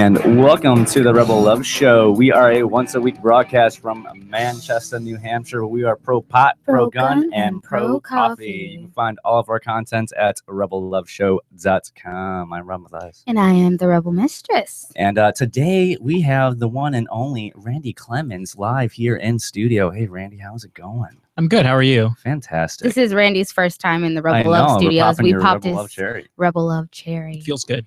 and welcome to the Rebel Love Show. We are a once-a-week broadcast from Manchester, New Hampshire. We are pro-pot, pro-gun, and pro-coffee. You can find all of our content at rebelloveshow.com. I'm Mathias. And I am the Rebel Mistress. And today we have the one and only Randy Clemens live here in studio. Hey, Randy, how's it going? I'm good. How are you? Fantastic. This is Randy's first time in the Rebel Love Studios. We popped his Rebel Love cherry. Feels good.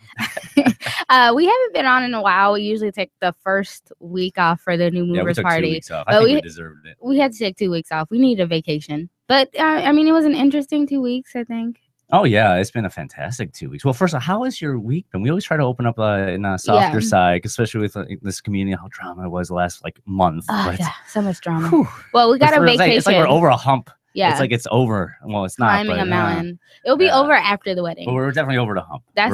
We haven't been on in a while. We usually take the first week off for the new movers party. 2 weeks off. I think we deserved it. We had to take 2 weeks off. We needed a vacation. But I mean, it was an interesting 2 weeks, I think. Oh, yeah. It's been a fantastic 2 weeks. Well, first, how has your week been? We always try to open up in a softer side, especially with this community, how drama it was the last month. Yeah, so much drama. Whew. Well, we got a vacation. It's like we're over a hump. Yeah. It's like it's over. Well, it's not. Climbing a mountain. It'll be over after the wedding. But we're definitely over the hump. That's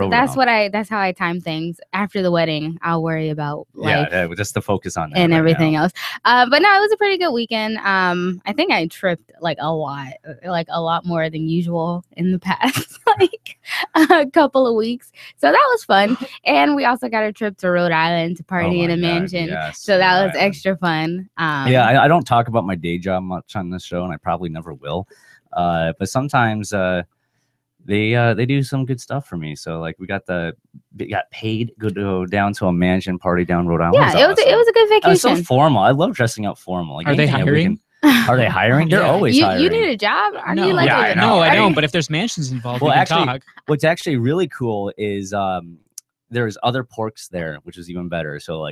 how I time things. After the wedding, I'll worry about life. Yeah, just to focus on that and everything else. But no, it was a pretty good weekend. I think I tripped a lot more than usual in the past a couple of weeks. So that was fun. And we also got a trip to Rhode Island to party in a mansion. Yes, so that was extra fun. I don't talk about my day job much on this show, and I probably never will. But sometimes they do some good stuff for me. So we got paid to go down to a mansion party down Rhode Island. Yeah, it was a good vacation. It's so formal. I love dressing up formal. Are they hiring? Are they hiring? They're always hiring. You need a job? I don't. But if there's mansions involved, we can talk. What's actually really cool is there's other porks there, which is even better. So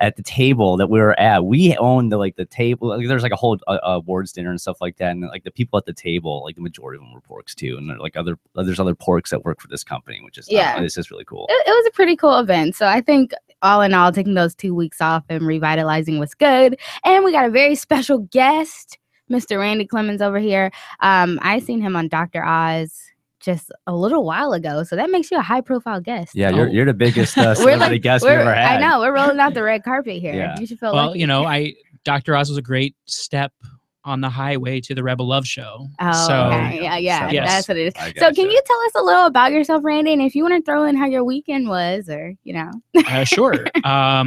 at the table that we were at, we own the table. There's a whole awards dinner and stuff like that, and the people at the table, the majority of them were porks too, and there's other porks that work for this company, which is it's just really cool. It was a pretty cool event. So I think all in all, taking those 2 weeks off and revitalizing was good. And we got a very special guest, Mr. Randy Clemens over here. I seen him on Dr. Oz just a little while ago, so that makes you a high-profile guest. Yeah, you're the biggest celebrity guest we ever had. I know, we're rolling out the red carpet here. Yeah. You should feel lucky. Dr. Oz was a great step on the highway to the Rebel Love Show. Oh, so, okay. Yeah, that's what it is. So can you tell us a little about yourself, Randy, and if you want to throw in how your weekend was, or Sure.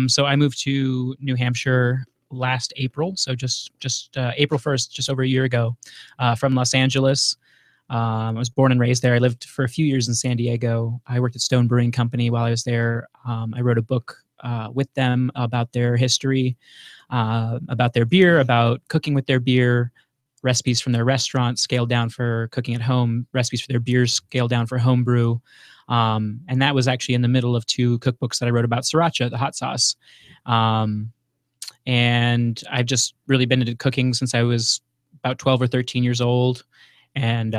So I moved to New Hampshire last April, so just April 1st, just over a year ago, from Los Angeles. I was born and raised there. I lived for a few years in San Diego. I worked at Stone Brewing Company while I was there. I wrote a book with them about their history, about their beer, about cooking with their beer, recipes from their restaurant scaled down for cooking at home, recipes for their beers scaled down for home brew. And that was actually in the middle of 2 cookbooks that I wrote about Sriracha, the hot sauce. And I've just really been into cooking since I was about 12 or 13 years old. And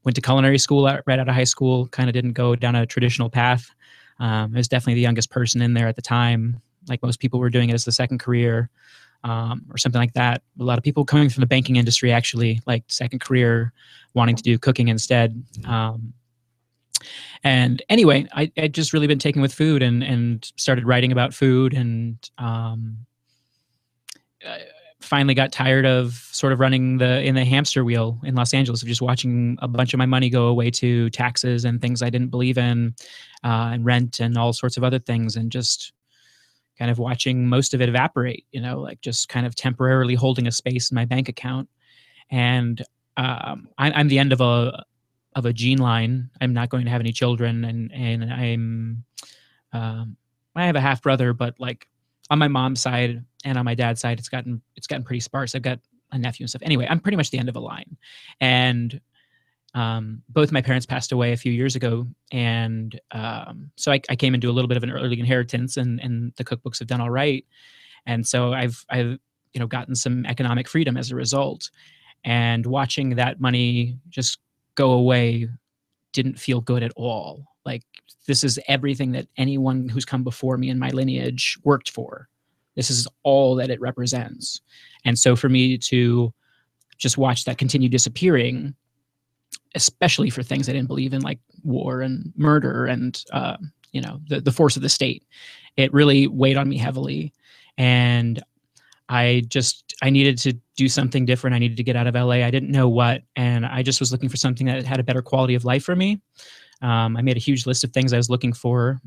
went to culinary school right out of high school. Kind of didn't go down a traditional path. I was definitely the youngest person in there at the time. Like most people were doing it as the second career or something like that. A lot of people coming from the banking industry actually, like second career, wanting to do cooking instead. And anyway, I just really been taken with food and started writing about food and finally got tired of sort of running in the hamster wheel in Los Angeles of just watching a bunch of my money go away to taxes and things I didn't believe in, and rent and all sorts of other things, and just kind of watching most of it evaporate, just kind of temporarily holding a space in my bank account. And I'm the end of a gene line. I'm not going to have any children, and I have a half brother, but on my mom's side and on my dad's side, it's gotten pretty sparse. I've got a nephew and stuff. Anyway, I'm pretty much the end of a line. And both my parents passed away a few years ago. And so I came into a little bit of an early inheritance, and the cookbooks have done all right. And so I've gotten some economic freedom as a result. And watching that money just go away didn't feel good at all. This is everything that anyone who's come before me in my lineage worked for. This is all that it represents. And so for me to just watch that continue disappearing, especially for things I didn't believe in, like war and murder and, the force of the state, it really weighed on me heavily. And I needed to do something different. I needed to get out of LA. I didn't know what. And I just was looking for something that had a better quality of life for me. I made a huge list of things I was looking for.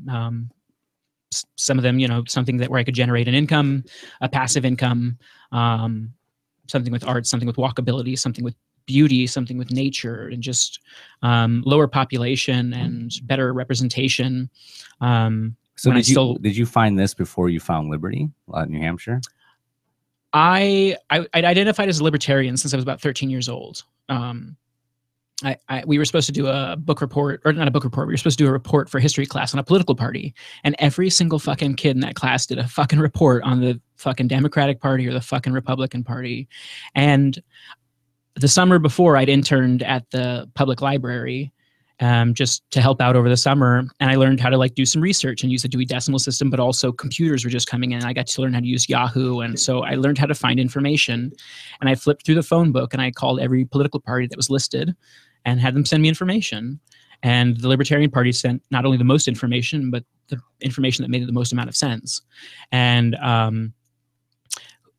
some of them, you know, something that where I could generate an income, a passive income, something with art, something with walkability, something with beauty, something with nature, and just lower population and better representation. So did you find this before you found Liberty, New Hampshire? I identified as a libertarian since I was about 13 years old. We were supposed to do a book report, or not a book report. We were supposed to do a report for history class on a political party, and every single fucking kid in that class did a fucking report on the fucking Democratic Party or the fucking Republican Party. And the summer before, I'd interned at the public library, just to help out over the summer, and I learned how to like do some research and use the Dewey Decimal System, but also computers were just coming in. I got to learn how to use Yahoo, and so I learned how to find information. And I flipped through the phone book and I called every political party that was listed and had them send me information. And the Libertarian Party sent not only the most information, but the information that made the most amount of sense. And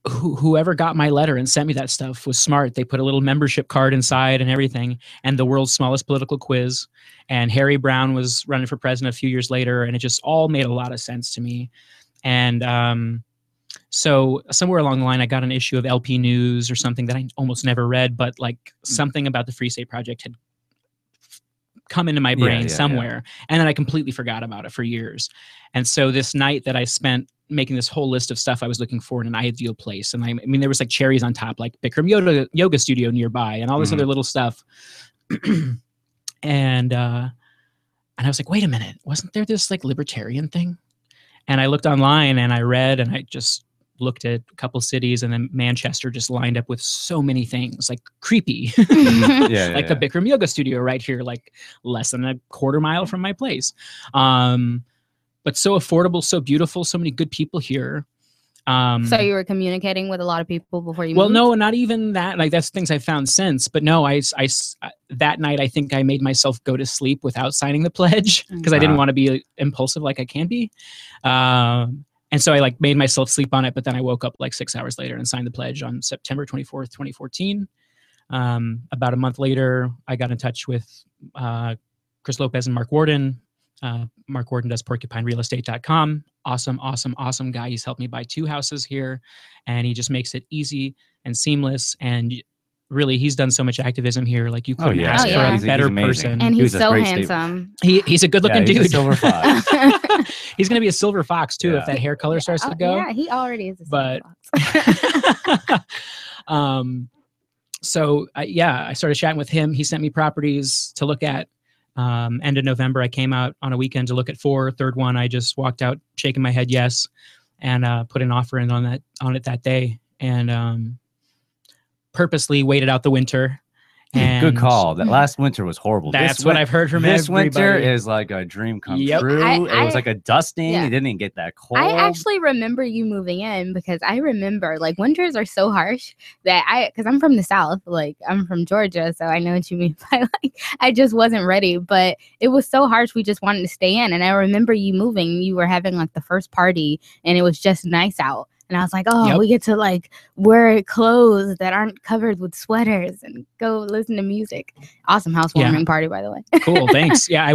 whoever got my letter and sent me that stuff was smart. They put a little membership card inside and everything, and the world's smallest political quiz. And Harry Brown was running for president a few years later, and it just all made a lot of sense to me. And so somewhere along the line, I got an issue of LP News or something that I almost never read, but like something about the Free State Project had come into my brain somewhere. And then I completely forgot about it for years. And so this night that I spent making this whole list of stuff I was looking for in an ideal place. And I mean, there was like cherries on top, like Bikram yoga studio nearby and all this other little stuff. And I was like, wait a minute, wasn't there this like libertarian thing? And I looked online and I read, and I just looked at a couple cities, and then Manchester just lined up with so many things, like creepy, like the Bikram yoga studio right here, like less than a quarter mile from my place. But so affordable, so beautiful, so many good people here. So you were communicating with a lot of people before you moved? Well, no, not even that. Like that's things I found since. But no, I that night I think I made myself go to sleep without signing the pledge because I didn't want to be impulsive like I can be. And so I like made myself sleep on it. But then I woke up like 6 hours later and signed the pledge on September 24th, 2014. About a month later, I got in touch with Chris Lopez and Mark Warden. Mark Warden does porcupinerealestate.com. Awesome guy. He's helped me buy 2 houses here, and he just makes it easy and seamless. And really, he's done so much activism here. Like you couldn't ask for a better person. And he's so handsome. He's a good-looking dude. He's a silver fox. He's gonna be a silver fox too if that hair color starts to go. Yeah, he already is a silver fox. So I started chatting with him. He sent me properties to look at. End of November, I came out on a weekend to look at 4. Third one, I just walked out shaking my head yes, and put an offer in on it that day, and purposely waited out the winter. And good call. That last winter was horrible. That's what I've heard from this everybody. Winter is like a dream come true. It was like a dusting. It didn't even get that cold. I actually remember you moving in because I remember like winters are so harsh that because I'm from the South, like I'm from Georgia, so I know what you mean by like I just wasn't ready. But it was so harsh, we just wanted to stay in. And I remember you moving. You were having like the first party, and it was just nice out. And I was like, oh, we get to like wear clothes that aren't covered with sweaters and go listen to music. Awesome housewarming party, by the way. Cool, thanks. Yeah, I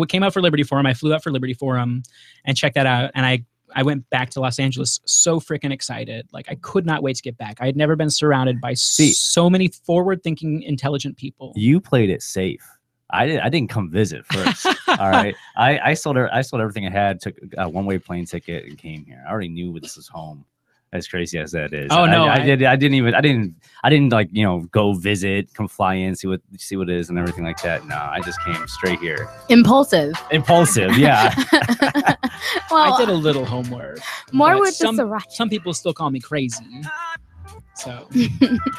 came out for Liberty Forum. I flew out for Liberty Forum and checked that out. And I went back to Los Angeles so freaking excited. Like I could not wait to get back. I had never been surrounded by so many forward-thinking, intelligent people. You played it safe. I didn't come visit first. All right. I sold everything I had, took a one-way plane ticket, and came here. I already knew this was home. As crazy as that is. Oh no, I didn't like, go visit, come fly in, see what it is and everything like that. No, I just came straight here. Impulsive, yeah. Well, I did a little homework. More with the Sriracha. Some people still call me crazy. So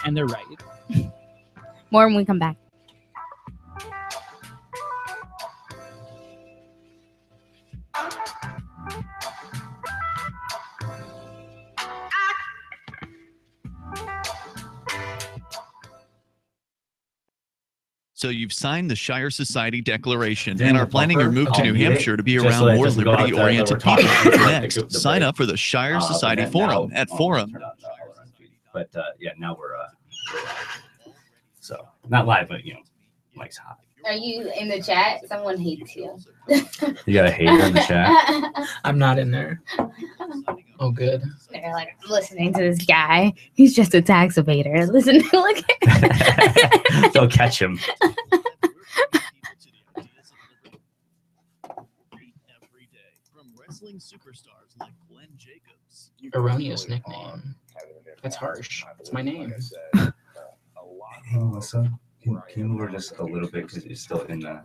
and they're right. More when we come back. So you've signed the Shire Society Declaration and are planning your move to New Hampshire to be around more liberty-oriented people. Next, sign up for the Shire Society Forum at Forum. But now we're so not live, but mic's hot. Are you in the chat? Someone hates you. You got a hater in the chat? I'm not in there. Oh, good. They're like, I'm listening to this guy. He's just a tax evader. Listen, look. They'll catch him. Erroneous nickname. That's harsh. It's my name. Hey, Melissa, can you move her just a little bit because you're still in the.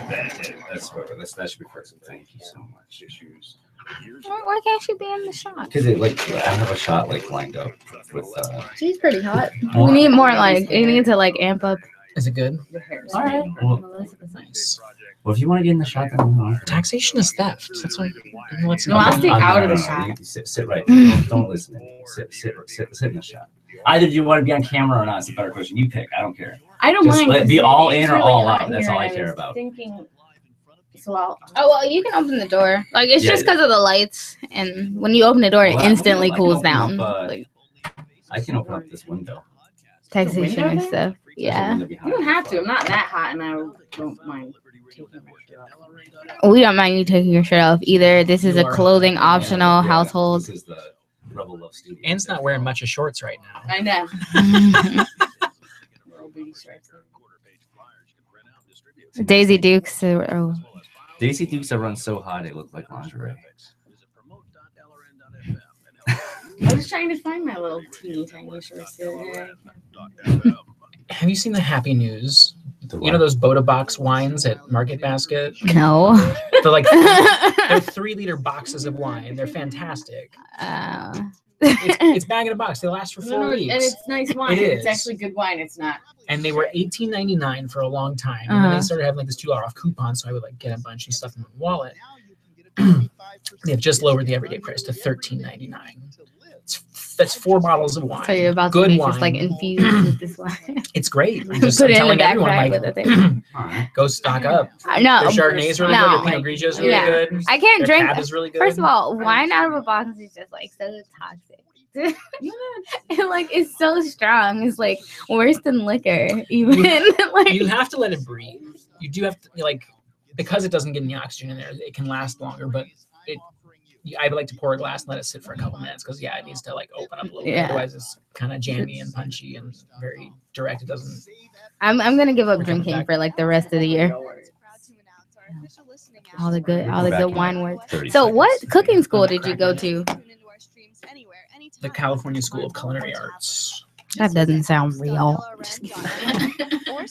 That should be perfect. Thank you so much. Why can't she be in the shot? Because I have a shot lined up with. She's pretty hot. We need more you need to amp up. Is it good? All right. Nice. Well, if you want to get in the shot, then Taxation is theft. That's why. Let's No, I'll stay out of the shot. Sit right. Don't listen to me. Sit in the shot. Either do you want to be on camera or not? It's a better question. You pick. I don't care. I don't Just mind. be all in or really all hot out. That's here, all I and care was about. Thinking, well, you can open the door. It's just because of the lights, and when you open the door, it instantly cools down. I can open up this window. Taxation and stuff. Yeah. You don't have to. I'm not that hot, and I don't mind taking my shirt off. We don't mind you taking your shirt off either. This is a clothing optional household. This is the Rebel Love Studio. Anne's not wearing much of shorts right now. I know. Daisy Dukes. Daisy Dukes that run so hot it looked like lingerie. I was trying to find my little teeny tiny shorts the other day. Have you seen the Happy News? You know those Boda Box wines at Market Basket? No. They're like they're 3-liter boxes of wine. They're fantastic. It's bag in a box. They last for 4 weeks. And it's nice wine. It is. It's actually good wine. It's not. And they were $18.99 for a long time. And then they started having this $2 off coupon, so I would get a bunch and stuff in my wallet. They've just lowered the everyday price to $13.99. That's 4 bottles of wine. So you're about good to make wine. this infused with this wine. It's great. I'm Put it in the telling everyone, backpack with the thing. go stock up. No. Their Chardonnay is really good. Their Pinot Grigio is really good. I can't Their drink. Cab is really good. First of all, wine out of a box is just so toxic. And, it's so strong. It's worse than liquor. Even you have to let it breathe. You do have to because it doesn't get any oxygen in there. It can last longer, but I would like to pour a glass and let it sit for a couple minutes because it needs to open up a little bit. Otherwise, it's kind of jammy and punchy and very direct. It doesn't. I'm gonna give up drinking for the rest of the year. All the good wine words. So, what cooking school did you go to? The California School of Culinary Arts. That doesn't sound real.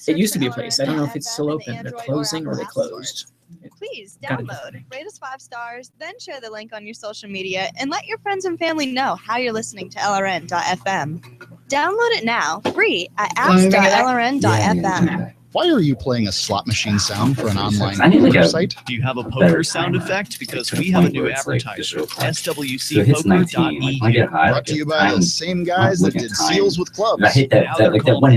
It used to be a place. I don't know if it's still open. They're closing or they closed. Please download, rate us 5 stars, then share the link on your social media, and let your friends and family know how you're listening to LRN.FM. Download it now, free at apps.lrn.fm. Why are you playing a slot machine sound for an online site? Do you have a poker sound effect? Because we have a new advertiser, swcpoker.eu. Brought to you by the same guys that did Seals with Clubs. I hit that 1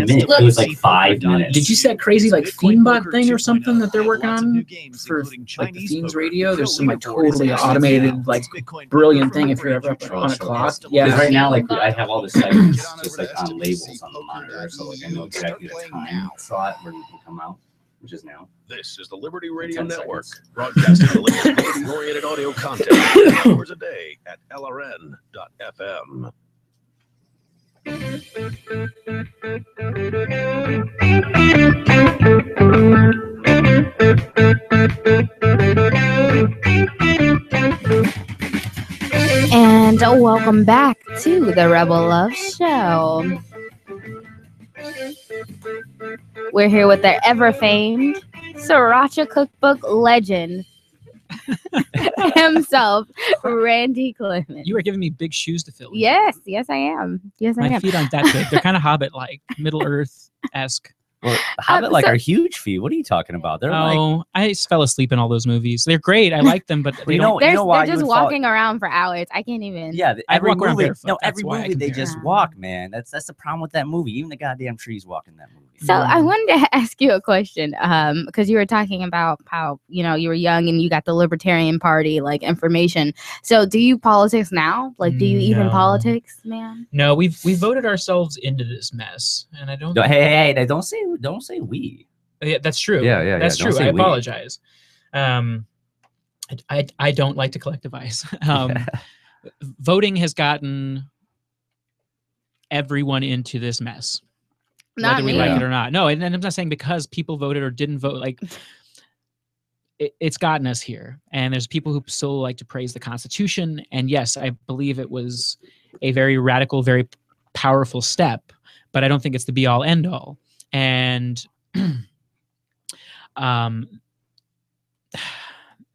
minute. It was 5 minutes. Did you see that crazy ThemeBot thing or something that they're working on for the Themes Radio? There's some totally automated brilliant thing if you're ever up on a clock. Yeah, right now I have all the settings just on labels on the monitor, so I know exactly the time slot where you can come out, which is now. This is the Liberty Radio Network, broadcasting the latest liberty-oriented audio content 8 hours a day at LRN.FM. And welcome back to the Rebel Love Show. We're here with the ever-famed Sriracha cookbook legend himself, Randy Clemens. You are giving me big shoes to fill. Yes, I am. My feet aren't that big. They're kind of Hobbit-like, Middle-earth-esque. Well, Hobbit are huge feet. What are you talking about? They're I just fell asleep in all those movies. They're great. I like them, but they're just walking around for hours. I can't even. Yeah, every walk around movie. barefoot. No, every movie they just walk, man. That's the problem with that movie. Even the goddamn trees walk in that movie. So I wanted to ask you a question, because you were talking about how you were young and you got the Libertarian Party information. So do you politics now? Do you even politics, man? No, we voted ourselves into this mess, and I don't. Hey, don't say we. Yeah, that's true. Yeah. That's Don't true. say I we. apologize. I don't like to collectivize. Voting has gotten everyone into this mess, Not whether we me. like it or not. No, and I'm not saying because people voted or didn't vote. Like, it's gotten us here. And there's people who still like to praise the Constitution. And yes, I believe it was a very radical, very powerful step, but I don't think it's the be all end all. And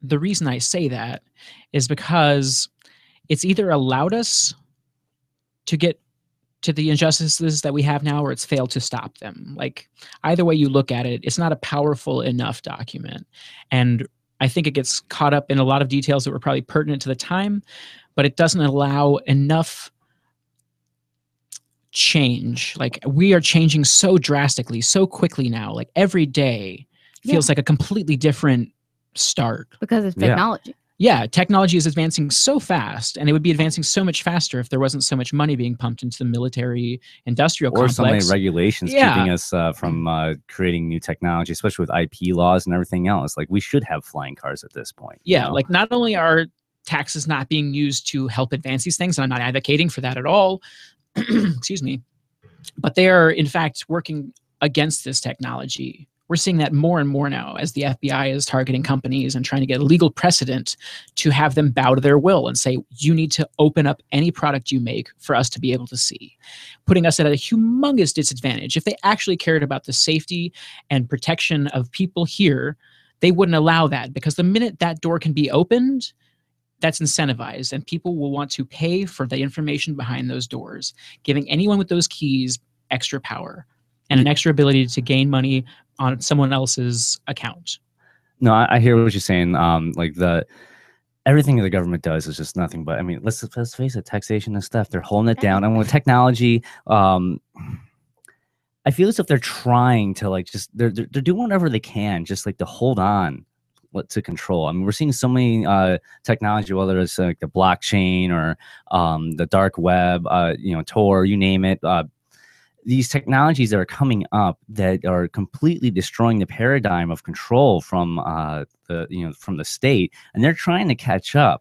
the reason I say that is because it's either allowed us to get to the injustices that we have now, or it's failed to stop them. Like, either way you look at it, it's not a powerful enough document. And I think it gets caught up in a lot of details that were probably pertinent to the time, but it doesn't allow enough change. Like, we are changing so drastically, so quickly now. Like, every day feels like a completely different start. Because of technology. Yeah, technology is advancing so fast, and it would be advancing so much faster if there wasn't so much money being pumped into the military industrial complex. Or so many regulations keeping us from creating new technology, especially with IP laws and everything else. Like, we should have flying cars at this point. Yeah, like, not only are taxes not being used to help advance these things, and I'm not advocating for that at all, excuse me, but they are, in fact, working against this technology. We're seeing that more and more now as the FBI is targeting companies and trying to get a legal precedent to have them bow to their will and say, you need to open up any product you make for us to be able to see, putting us at a humongous disadvantage. If they actually cared about the safety and protection of people here, they wouldn't allow that, because the minute that door can be opened, that's incentivized, and people will want to pay for the information behind those doors, giving anyone with those keys extra power and an extra ability to gain money on someone else's account. No, I hear what you're saying. Like, everything the government does is just nothing but, I mean, let's face it, taxation and stuff, they're holding it down. And with technology, I feel as if they're trying to, like, just they're doing whatever they can just like to hold on to control. I mean, we're seeing so many technology, whether it's like the blockchain or the dark web, Tor, you name it. These technologies that are coming up that are completely destroying the paradigm of control from the state, and they're trying to catch up,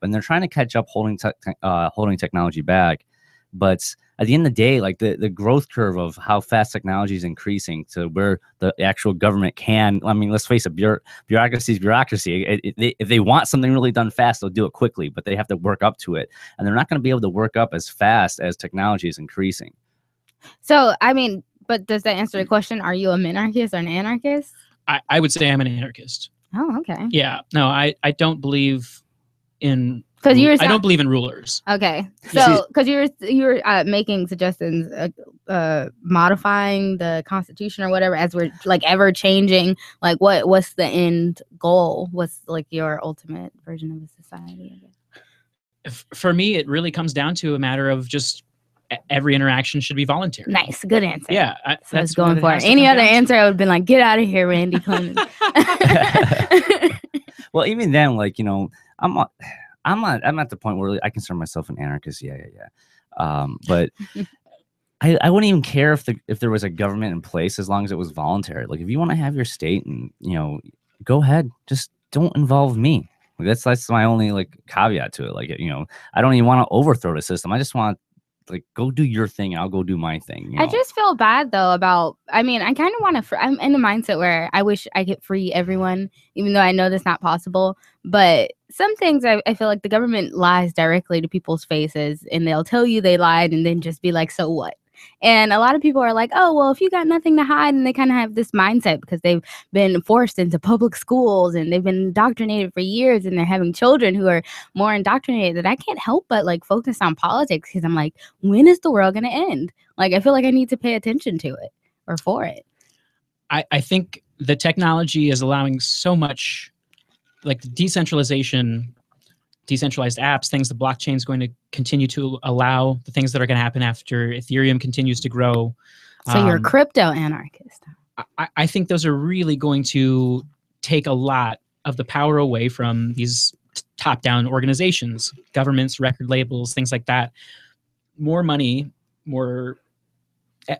holding technology back. But at the end of the day, like, the growth curve of how fast technology is increasing to where the actual government can, I mean, let's face it, bureaucracy is bureaucracy. If they want something really done fast, they'll do it quickly, but they have to work up to it, and they're not going to be able to work up as fast as technology is increasing. So, I mean, but does that answer the question? Are you a minarchist or an anarchist? I would say I'm an anarchist. Oh, okay. Yeah. No, I don't believe in... I don't believe in rulers. Okay. So, because you're making suggestions, modifying the Constitution or whatever, as we're, like, ever changing, like, what's the end goal? What's, like, your ultimate version of a society, I guess? For me, it really comes down to a matter of just every interaction should be voluntary. Nice, good answer. Yeah, that's going for it. Any other answer, I would have been like, "Get out of here, Randy Clemens." Well, even then, like, I'm at the point where I consider myself an anarchist. Yeah. But I wouldn't even care if there was a government in place, as long as it was voluntary. Like, if you want to have your state, and go ahead, just don't involve me. Like, that's my only, like, caveat to it. Like, I don't even want to overthrow the system. I just want, like, go do your thing and I'll go do my thing. I just feel bad though about, I mean, I kind of want to, I'm in the mindset where I wish I could free everyone, even though I know that's not possible. But some things I feel like the government lies directly to people's faces, and they'll tell you they lied and then just be like, so what? And a lot of people are like, oh, well, if you got nothing to hide, and they kind of have this mindset because they've been forced into public schools and they've been indoctrinated for years, and they're having children who are more indoctrinated, that I can't help but, like, focus on politics, because I'm like, when is the world going to end? Like, I feel like I need to pay attention to it or for it. I think the technology is allowing so much, like, decentralization, decentralized apps, things the blockchain is going to continue to allow, the things that are going to happen after Ethereum continues to grow. So you're a crypto anarchist. I think those are really going to take a lot of the power away from these top-down organizations, governments, record labels, things like that. More money, more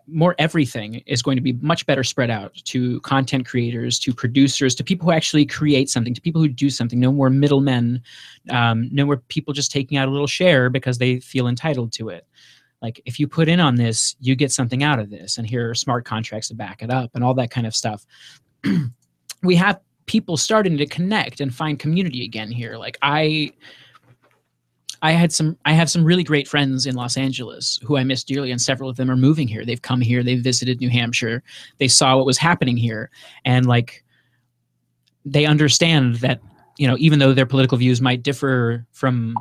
more everything is going to be much better spread out to content creators, to producers, to people who actually create something, to people who do something. No more middlemen, no more people just taking out a little share because they feel entitled to it. Like, if you put in on this, you get something out of this, and here are smart contracts to back it up and all that kind of stuff. We have people starting to connect and find community again here. Like, I have some really great friends in Los Angeles who I miss dearly, and several of them are moving here. They've come here, they've visited New Hampshire, they saw what was happening here, and like, they understand that, you know, even though their political views might differ from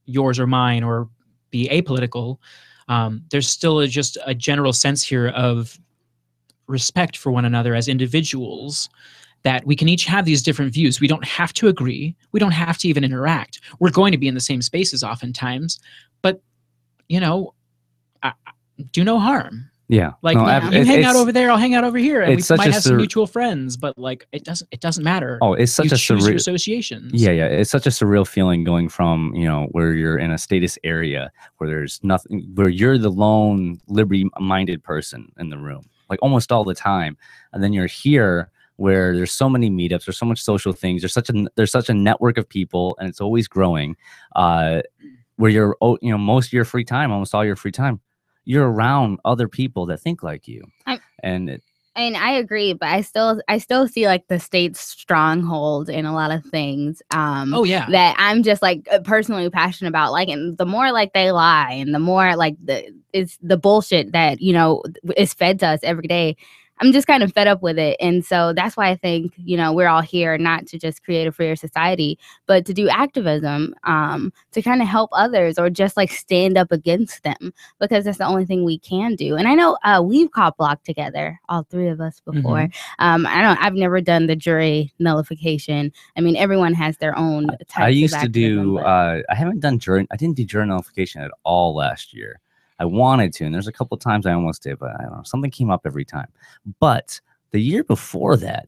yours or mine or be apolitical, there's still just a general sense here of respect for one another as individuals, that we can each have these different views. We don't have to agree. We don't have to even interact. We're going to be in the same spaces oftentimes, but, you know, do no harm. Yeah. Like, no, you hang out over there, I'll hang out over here, and we might have some mutual friends, but like, it doesn't matter. Oh, it's such you a choose your surreal associations. Yeah, yeah. It's such a surreal feeling going from, you know, where you're in a status area where there's nothing, where you're the lone liberty-minded person in the room, like almost all the time. And then you're here where there's so many meetups, there's so much social things, there's such a network of people, and it's always growing, where you're, you know, most of your free time, almost all your free time, you're around other people that think like you. I mean, I agree, but I still see like the state's stronghold in a lot of things. Oh yeah, that I'm just like personally passionate about. Like, and the more like they lie, and the more like it's the bullshit that, you know, is fed to us every day. I'm just kind of fed up with it. And so that's why I think, you know, we're all here not to just create a freer society, but to do activism, to kind of help others, or just like stand up against them, because that's the only thing we can do. And I know we've cop blocked together, all three of us before. I've never done the jury nullification. I mean, everyone has their own types I used of to activism, do, I didn't do jury nullification at all last year. I wanted to, and there's a couple of times I almost did, but I don't know, something came up every time. But the year before that,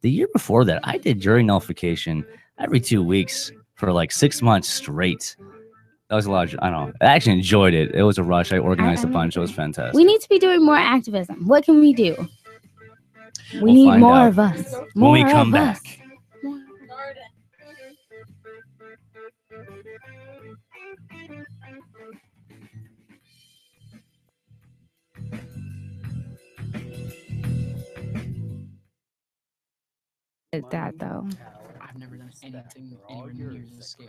I did jury nullification every 2 weeks for like 6 months straight. That was a lot. I don't know. I actually enjoyed it. It was a rush. I organized a bunch. It was fantastic. We need to be doing more activism. What can we do? We need more of us. When we come back. That though. I've never done anything anywhere near this scale.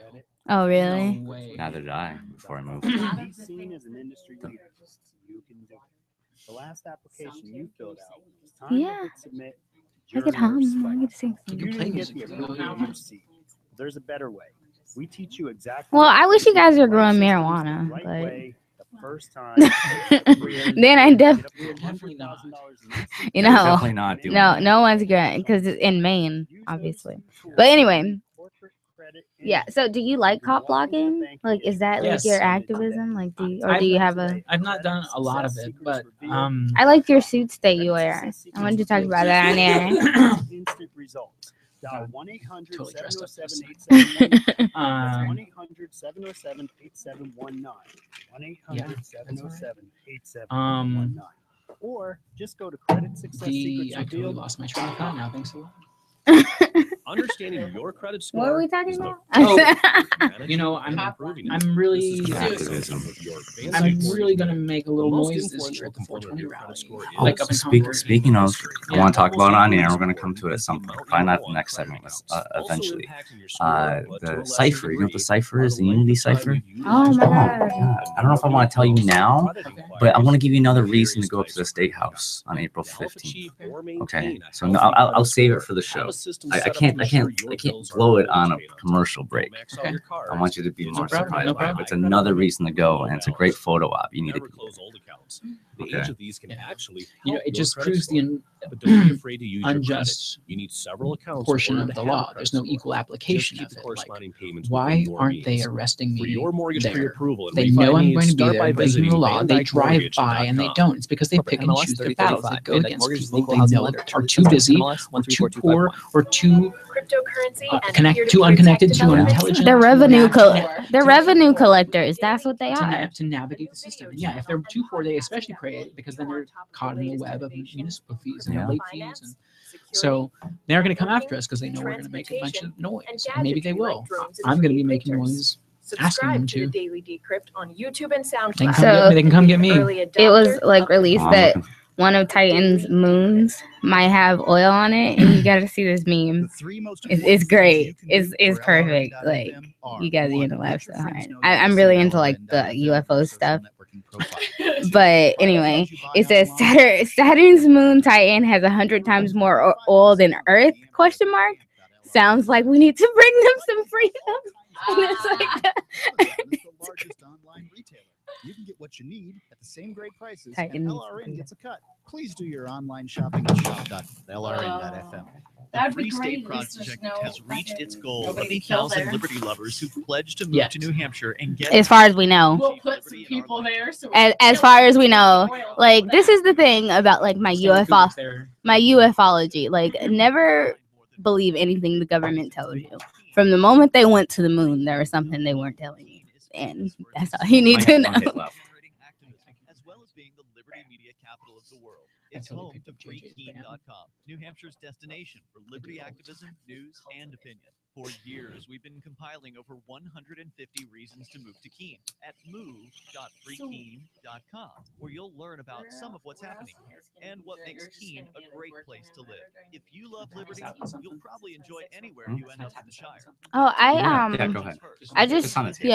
Oh really? No way. Neither did I before I moved. Be seen as an industry leader. You can do it. The last application you filled out was time to hit submit. I could hum. I could sing. You can play music. There's a better way. We teach you exactly. Well, I wish you guys were growing marijuana, but first time. then I definitely not. You know, Definitely not doing that. no one's growing because it's in Maine, obviously. But anyway, yeah. So, do you like cop blocking? Like, is that like your activism? Like, do you have a? I've not done a lot of it, but I like your suits that you wear. I wanted to talk about that on air. Instant results. Dial 1-800-707-8719. 1-800-707-8719. 1-800-707-8719. Or just go to Credit Success Secrets. I totally lost my train of thought now. Thanks a lot. Understanding your credit score. What are we talking about? You know, I'm really gonna make a little noise this year at the 420 rally. Like Speaking of, I want to talk about it on air. We're going to come to it at some point. Probably not the next segment. Eventually, the cipher. You know what the cipher is? The Unity cipher. Oh my God. I don't know if I want to tell you now, but I want to give you another reason to go up to the State House on April 15th. Okay, so no, I'll save it for the show. I can't blow it on a commercial break. Okay. I want you to be more surprised by it. It's another reason to go, and it's a great photo op. You need to. Okay. Each of these can actually, you know, it just proves the unjust portion of the law. There's no equal application of it. Like, why aren't they arresting me there? They know I'm going to be there breaking the law. They drive by and they don't. It's because they pick and choose their battles. They go against people they know are too busy, or too poor, or too cryptocurrency and connect to unconnected to unintelligent. They're they're revenue collectors. That's what they are. To navigate the system. And yeah, if they're too poor, they especially pray because then they're caught in the web of municipal fees and late fees. And so they're going to come after us because they know we're going to make a bunch of noise. And maybe they will. I'm going to be making noise. Asking them to. The Daily Decrypt on YouTube and So they can come get me. It was like released that one of Titan's moons might have oil on it, and you got to see this meme. It's great. It's perfect. Like you guys are gonna laugh so hard. I'm really into like the UFO stuff. But anyway, it says Saturn's moon Titan has 100 times more oil than Earth? ? Sounds like we need to bring them some freedom. And it's like you can get what you need at the same great prices, Titan. and LRN gets a cut. Please do your online shopping at shop.lrn.fm. The Free State Project has reached its goal of 8,000 liberty lovers who pledged to move to New Hampshire and get. As far as we know. We'll put some people there. So as far as we know, like this is the thing about like my ufology. Like never believe anything the government tells you. From the moment they went to the moon, there was something they weren't telling you, and that's all you need to know. As well as being the liberty media capital of the world, it's home to freekeen.com, New Hampshire's destination for liberty activism, news, and opinion. For years, we've been compiling over 150 reasons to move to Keene at move.freekeen.com, where you'll learn about some of what's happening here and what makes Keene a great place to live. If you love liberty, you'll probably enjoy anywhere you end up in the Shire. Oh, go ahead.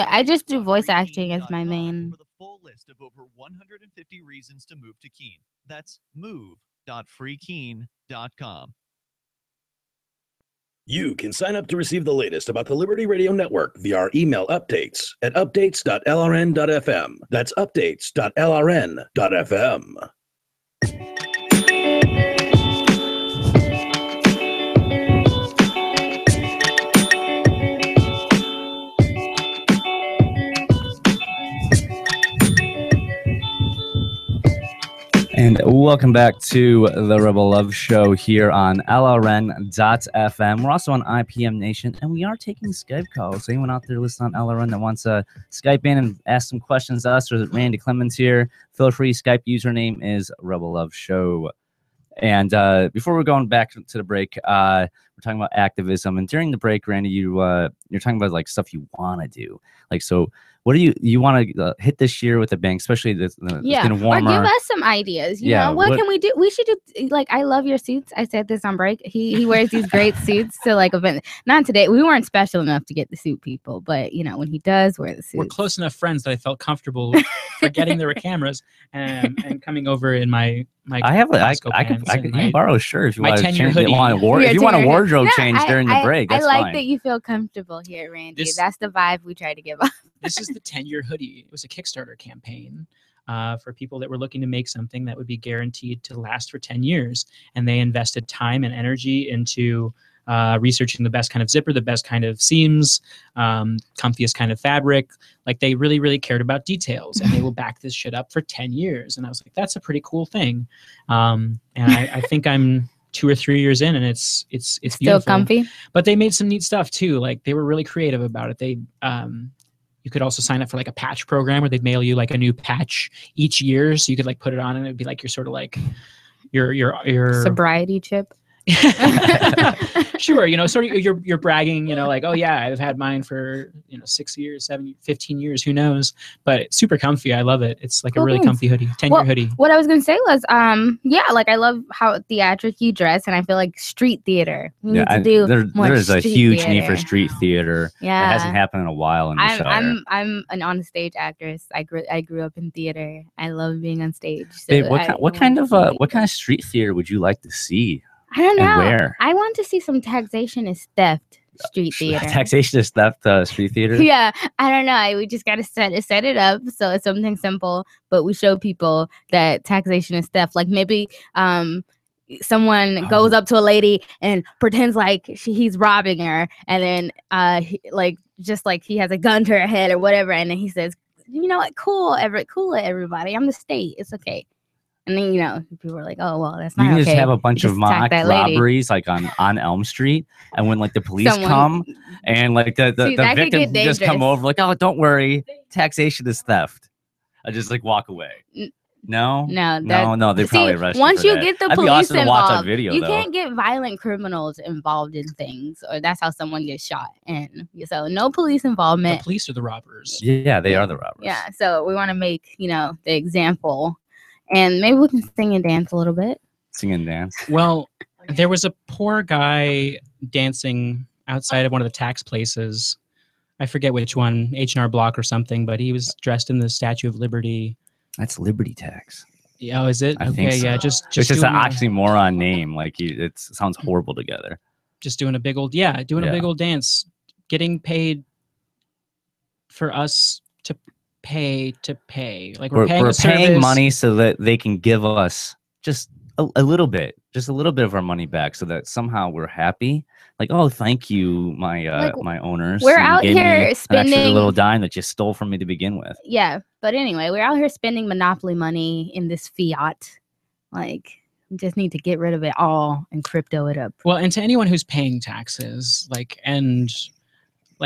I just do voice acting as my main. For the full list of over 150 reasons to move to Keene, that's move.freekeen.com. You can sign up to receive the latest about the Liberty Radio Network via our email updates at updates.lrn.fm. That's updates.lrn.fm. And welcome back to the Rebel Love Show here on LRN.FM. We're also on IPMNation, and we are taking Skype calls. So anyone out there listening on LRN that wants to Skype in and ask some questions to us or Randy Clemens here, feel free. Skype username is Rebel Love Show. And before we're going back to the break, we're talking about activism. And during the break, Randy, you're talking about like stuff you want to do. Like, so what do you want to hit this year with a bang, especially it's getting warmer? Or give us some ideas. You know, what can we do? We should do, like, I love your suits. I said this on break. He wears these great suits to like event. Not today. We weren't special enough to get the suit people, but you know, when he does wear the suit. We're close enough friends that I felt comfortable forgetting there were cameras and coming over in my I can borrow a shirt if you want to change. If you want a wardrobe change during the break. That's I like fine. that you feel comfortable here, Randy. That's the vibe we try to give off. This is the 10-year hoodie. It was a Kickstarter campaign for people that were looking to make something that would be guaranteed to last for 10 years. And they invested time and energy into researching the best kind of zipper, the best kind of seams, comfiest kind of fabric. Like they really, really cared about details, and they will back this shit up for 10 years. And I was like, that's a pretty cool thing. And I think I'm 2 or 3 years in, and it's still beautiful. Comfy. But they made some neat stuff too. Like they were really creative about it. They you could also sign up for like a patch program where they'd mail you like a new patch each year, so you could like put it on, and it'd be like your sort of like your sobriety chip. Sure, you know, sort of you're bragging, you know, like, oh yeah, I've had mine for 6 years, 15 years, who knows? But it's super comfy. I love it. It's like a really comfy hoodie, 10-year hoodie. What I was gonna say was, yeah, like I love how theatric you dress, and I feel like street theater. We need to do there is a huge need for street theater. Yeah, it hasn't happened in a while in the Shire. I'm an on stage actress. I grew up in theater. I love being on stage. So Babe, what kind of street theater would you like to see? I don't know. Where? I want to see some taxation is theft street theater. Taxation is theft street theater? Yeah. I don't know. We just got to set it up. So it's something simple, but we show people that taxation is theft. Like maybe someone goes up to a lady and pretends like he's robbing her. And then just like he has a gun to her head or whatever. And then he says, you know what? Cool it, everybody. I'm the state. It's okay. And then, people are like, oh, well, that's You not can okay. just have a bunch of Just attack mock that lady. robberies like on Elm Street, and when like the police Someone- come and like the See, that could victim get can just come dangerous. over like, oh, don't worry, taxation is theft. I just like walk away. No, No, they probably arrest you once for you that. get the That'd be police awesome to watch on involved, video, you though. can't get violent criminals involved in things, or that's how someone gets shot. And so, no police The involvement. police are the robbers. Yeah, they are the robbers. Yeah, so we want to make the example, and maybe we can sing and dance a little bit. Sing and dance. Well, there was a poor guy dancing outside of one of the tax places. I forget which one, H&R Block or something, but he was dressed in the Statue of Liberty. That's Liberty Tax. Yeah, oh, is it? I Okay, think so. yeah, just It's just an doing oxymoron name. Like it sounds horrible together. just doing a big old a big old dance, getting paid for us to pay. Like we're paying a paying service. money so that they can give us just a little bit of our money back, so that somehow we're happy. Like, oh, thank you, my my owners. We're You out gave me here an extra spending little dime that you stole from me to begin with. Yeah, but anyway, we're out here spending monopoly money in this fiat. Like, we just need to get rid of it all and crypto it up. Well, and to anyone who's paying taxes,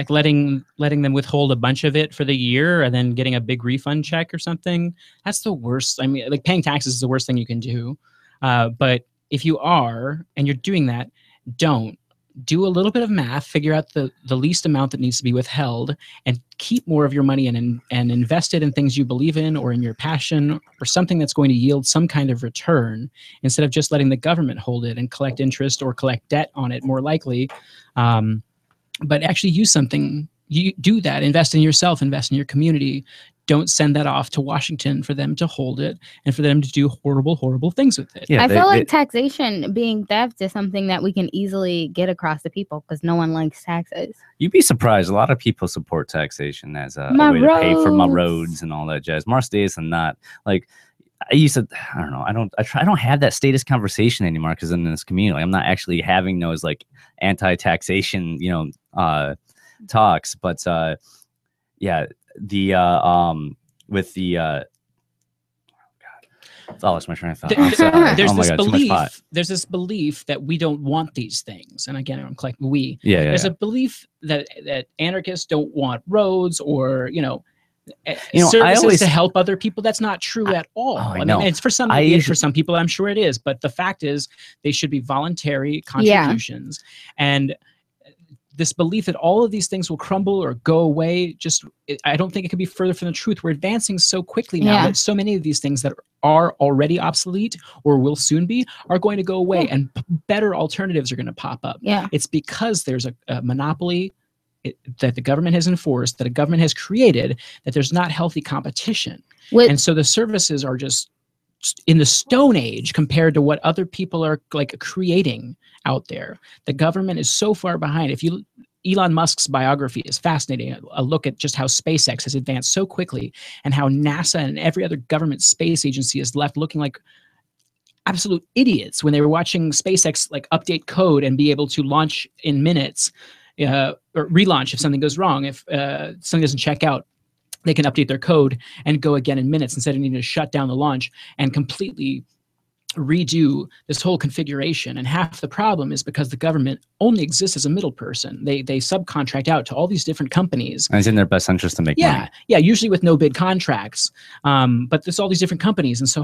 letting them withhold a bunch of it for the year and then getting a big refund check or something, that's the worst. I mean, like, paying taxes is the worst thing you can do. But if you are and you're doing that, don't. Do a little bit of math, figure out the least amount that needs to be withheld, and keep more of your money and invest it in things you believe in, or in your passion, or something that's going to yield some kind of return, instead of just letting the government hold it and collect interest or collect debt on it, more likely. But actually use something. You do that. Invest in yourself. Invest in your community. Don't send that off to Washington for them to hold it and for them to do horrible, horrible things with it. Yeah, I feel like taxation being theft is something that we can easily get across to people because no one likes taxes. You'd be surprised. A lot of people support taxation as a My way to pay for my roads. roads and all that jazz. More status than not. Like, I used to, I don't know. I don't have that status conversation anymore because in this community, I'm not actually having those like anti-taxation, talks. But yeah, with the I lost my train of thought. I'm sorry. There's Oh my this God, too much pot. belief. There's this belief that we don't want these things, and again, I'm collecting we. Yeah, There's a belief that anarchists don't want roads or services I always to help other people. That's not true at all. I mean, know. it's for some for some people, I'm sure it is, but the fact is they should be voluntary contributions. And this belief that all of these things will crumble or go away, I don't think it could be further from the truth. We're advancing so quickly now that so many of these things that are already obsolete or will soon be are going to go away, and better alternatives are going to pop up. Yeah. It's because there's a monopoly that the government has enforced, that a government has created, that there's not healthy competition. And so the services are just in the Stone Age compared to what other people are like creating out there. The government is so far behind. Elon Musk's biography is fascinating. A look at just how SpaceX has advanced so quickly, and how NASA and every other government space agency is left looking like absolute idiots when they were watching SpaceX like update code and be able to launch in minutes, or relaunch if something goes wrong. If something doesn't check out, they can update their code and go again in minutes instead of needing to shut down the launch and completely redo this whole configuration. And half the problem is because the government only exists as a middle person. They subcontract out to all these different companies. And it's in their best interest to make money. Yeah, usually with no bid contracts. But there's all these different companies. And so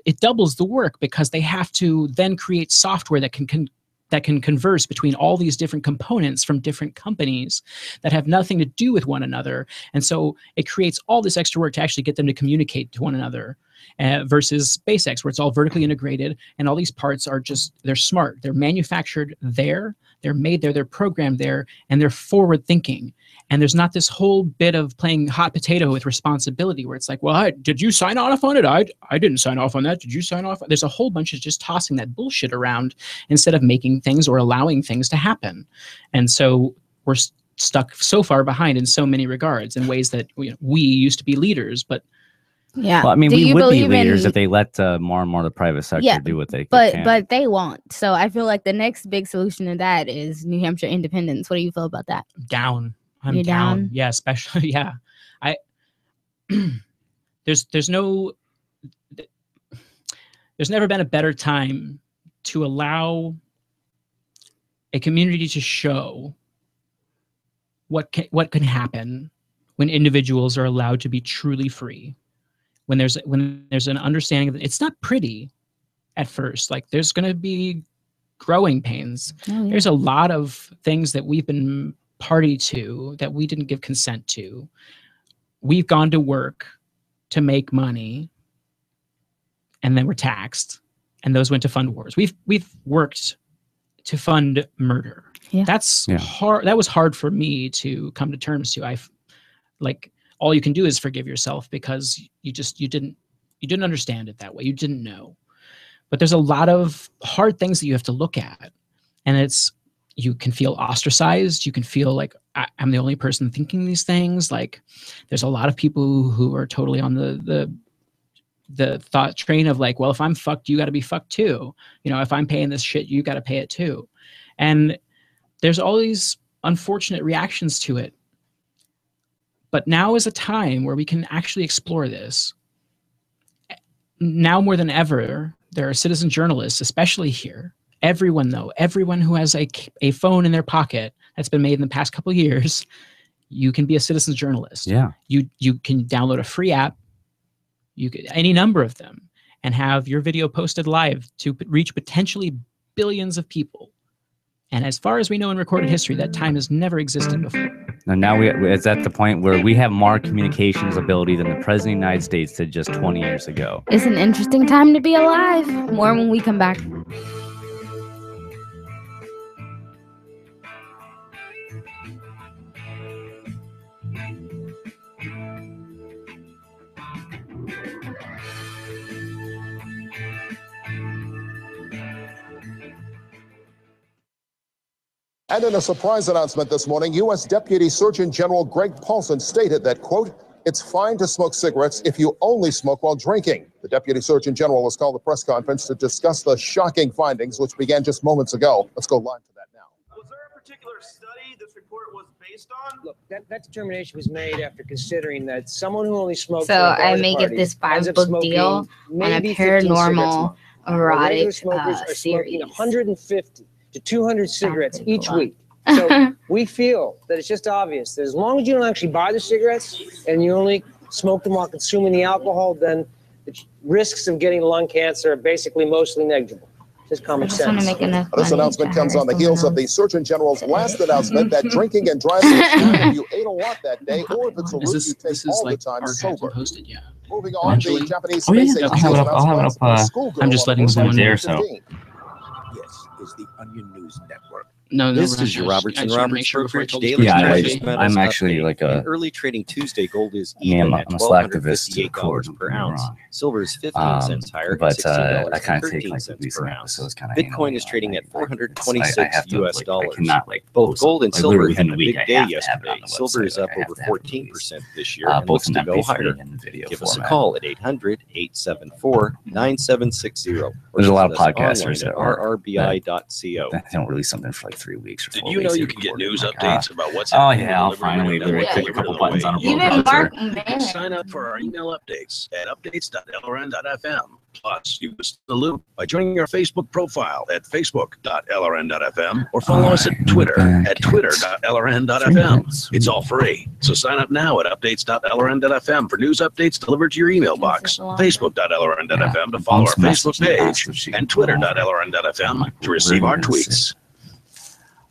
it doubles the work because they have to then create software that can converse between all these different components from different companies that have nothing to do with one another. And so it creates all this extra work to actually get them to communicate to one another, versus SpaceX, where it's all vertically integrated and all these parts are they're smart. They're manufactured there, they're made there, they're programmed there, and they're forward thinking. And there's not this whole bit of playing hot potato with responsibility where it's like, well, did you sign off on it? I didn't sign off on that. Did you sign off? There's a whole bunch of just tossing that bullshit around instead of making things or allowing things to happen. And so we're stuck so far behind in so many regards, in ways that we used to be leaders, but yeah. Well, I mean, we would be leaders if they let more and more of the private sector do what they can. But they won't. So I feel like the next big solution to that is New Hampshire independence. What do you feel about that? Down. I'm You're down? Yeah, especially there's no there's never been a better time to allow a community to show what can happen when individuals are allowed to be truly free. When there's an understanding that it's not pretty at first. Like, there's going to be growing pains. Oh, yeah. There's a lot of things that we've been party to that we didn't give consent to. We've gone to work to make money, and then we're taxed, and those went to fund wars. We've worked to fund murder. Yeah. That's hard. That was hard for me to come to terms to. Like, all you can do is forgive yourself because you didn't understand it that way. You didn't know. But there's a lot of hard things that you have to look at, and you can feel ostracized. You can feel like I'm the only person thinking these things. Like, there's a lot of people who are totally on the thought train of like, well, if I'm fucked, you got to be fucked too. You know, if I'm paying this shit, you got to pay it too. And there's all these unfortunate reactions to it. But now is a time where we can actually explore this. Now more than ever, there are citizen journalists, especially here. Everyone who has a phone in their pocket that's been made in the past couple of years, you can be a citizen journalist. Yeah. You can download a free app, any number of them, and have your video posted live to reach potentially billions of people. And as far as we know in recorded history, that time has never existed before. And now it's at the point where we have more communications ability than the President of the United States did just 20 years ago. It's an interesting time to be alive. More when we come back. And in a surprise announcement this morning, U.S. Deputy Surgeon General Greg Paulson stated that, quote, "It's fine to smoke cigarettes if you only smoke while drinking." The Deputy Surgeon General has called a press conference to discuss the shocking findings, which began just moments ago. Let's go live to that now. Was there a particular study this report was based on? Look, that determination was made after considering that someone who only smokes. So I may get this 5-book deal on a paranormal erotic series. 150 to 200 cigarettes each week. So we feel that it's just obvious that as long as you don't actually buy the cigarettes and you only smoke them while consuming the alcohol, then the risks of getting lung cancer are basically mostly negligible. Just common sense. This announcement comes on the heels of the Surgeon General's last announcement that drinking and driving is fine if you ate a lot that day or if it's a route you take all the time sober. Moving on, the Japanese space agency I'm just letting someone there, so. Is the Onion News Network. No, this is your Robertson Roberts Brokerage Daily. Yeah, I'm actually like a early trading Tuesday. Gold is even at $1,258 per ounce. Silver is 15 cents higher, but I kind of take like these per ounce. So it's kind of Bitcoin is trading at 426 US dollars. I cannot both gold and silver had a big day yesterday. Silver is up over 14% this year and looks to go higher. Give us a call at 800-874-9760. There's a lot of podcasters at rrbi.co. They don't release something for like 3 weeks or 4 Did weeks. you know you can get news updates about what's happening? happening? Oh yeah, I'll finally click a couple buttons on a browser. Sign up for our email updates at updates.lrn.fm. Plus, you must the loop by joining our Facebook profile at facebook.lrn.fm or follow us at Twitter at twitter.lrn.fm. It's all free, so sign up now at updates.lrn.fm for news updates delivered to your email box. Facebook.lrn.fm to follow our Facebook page and Twitter.lrn.fm to receive our tweets.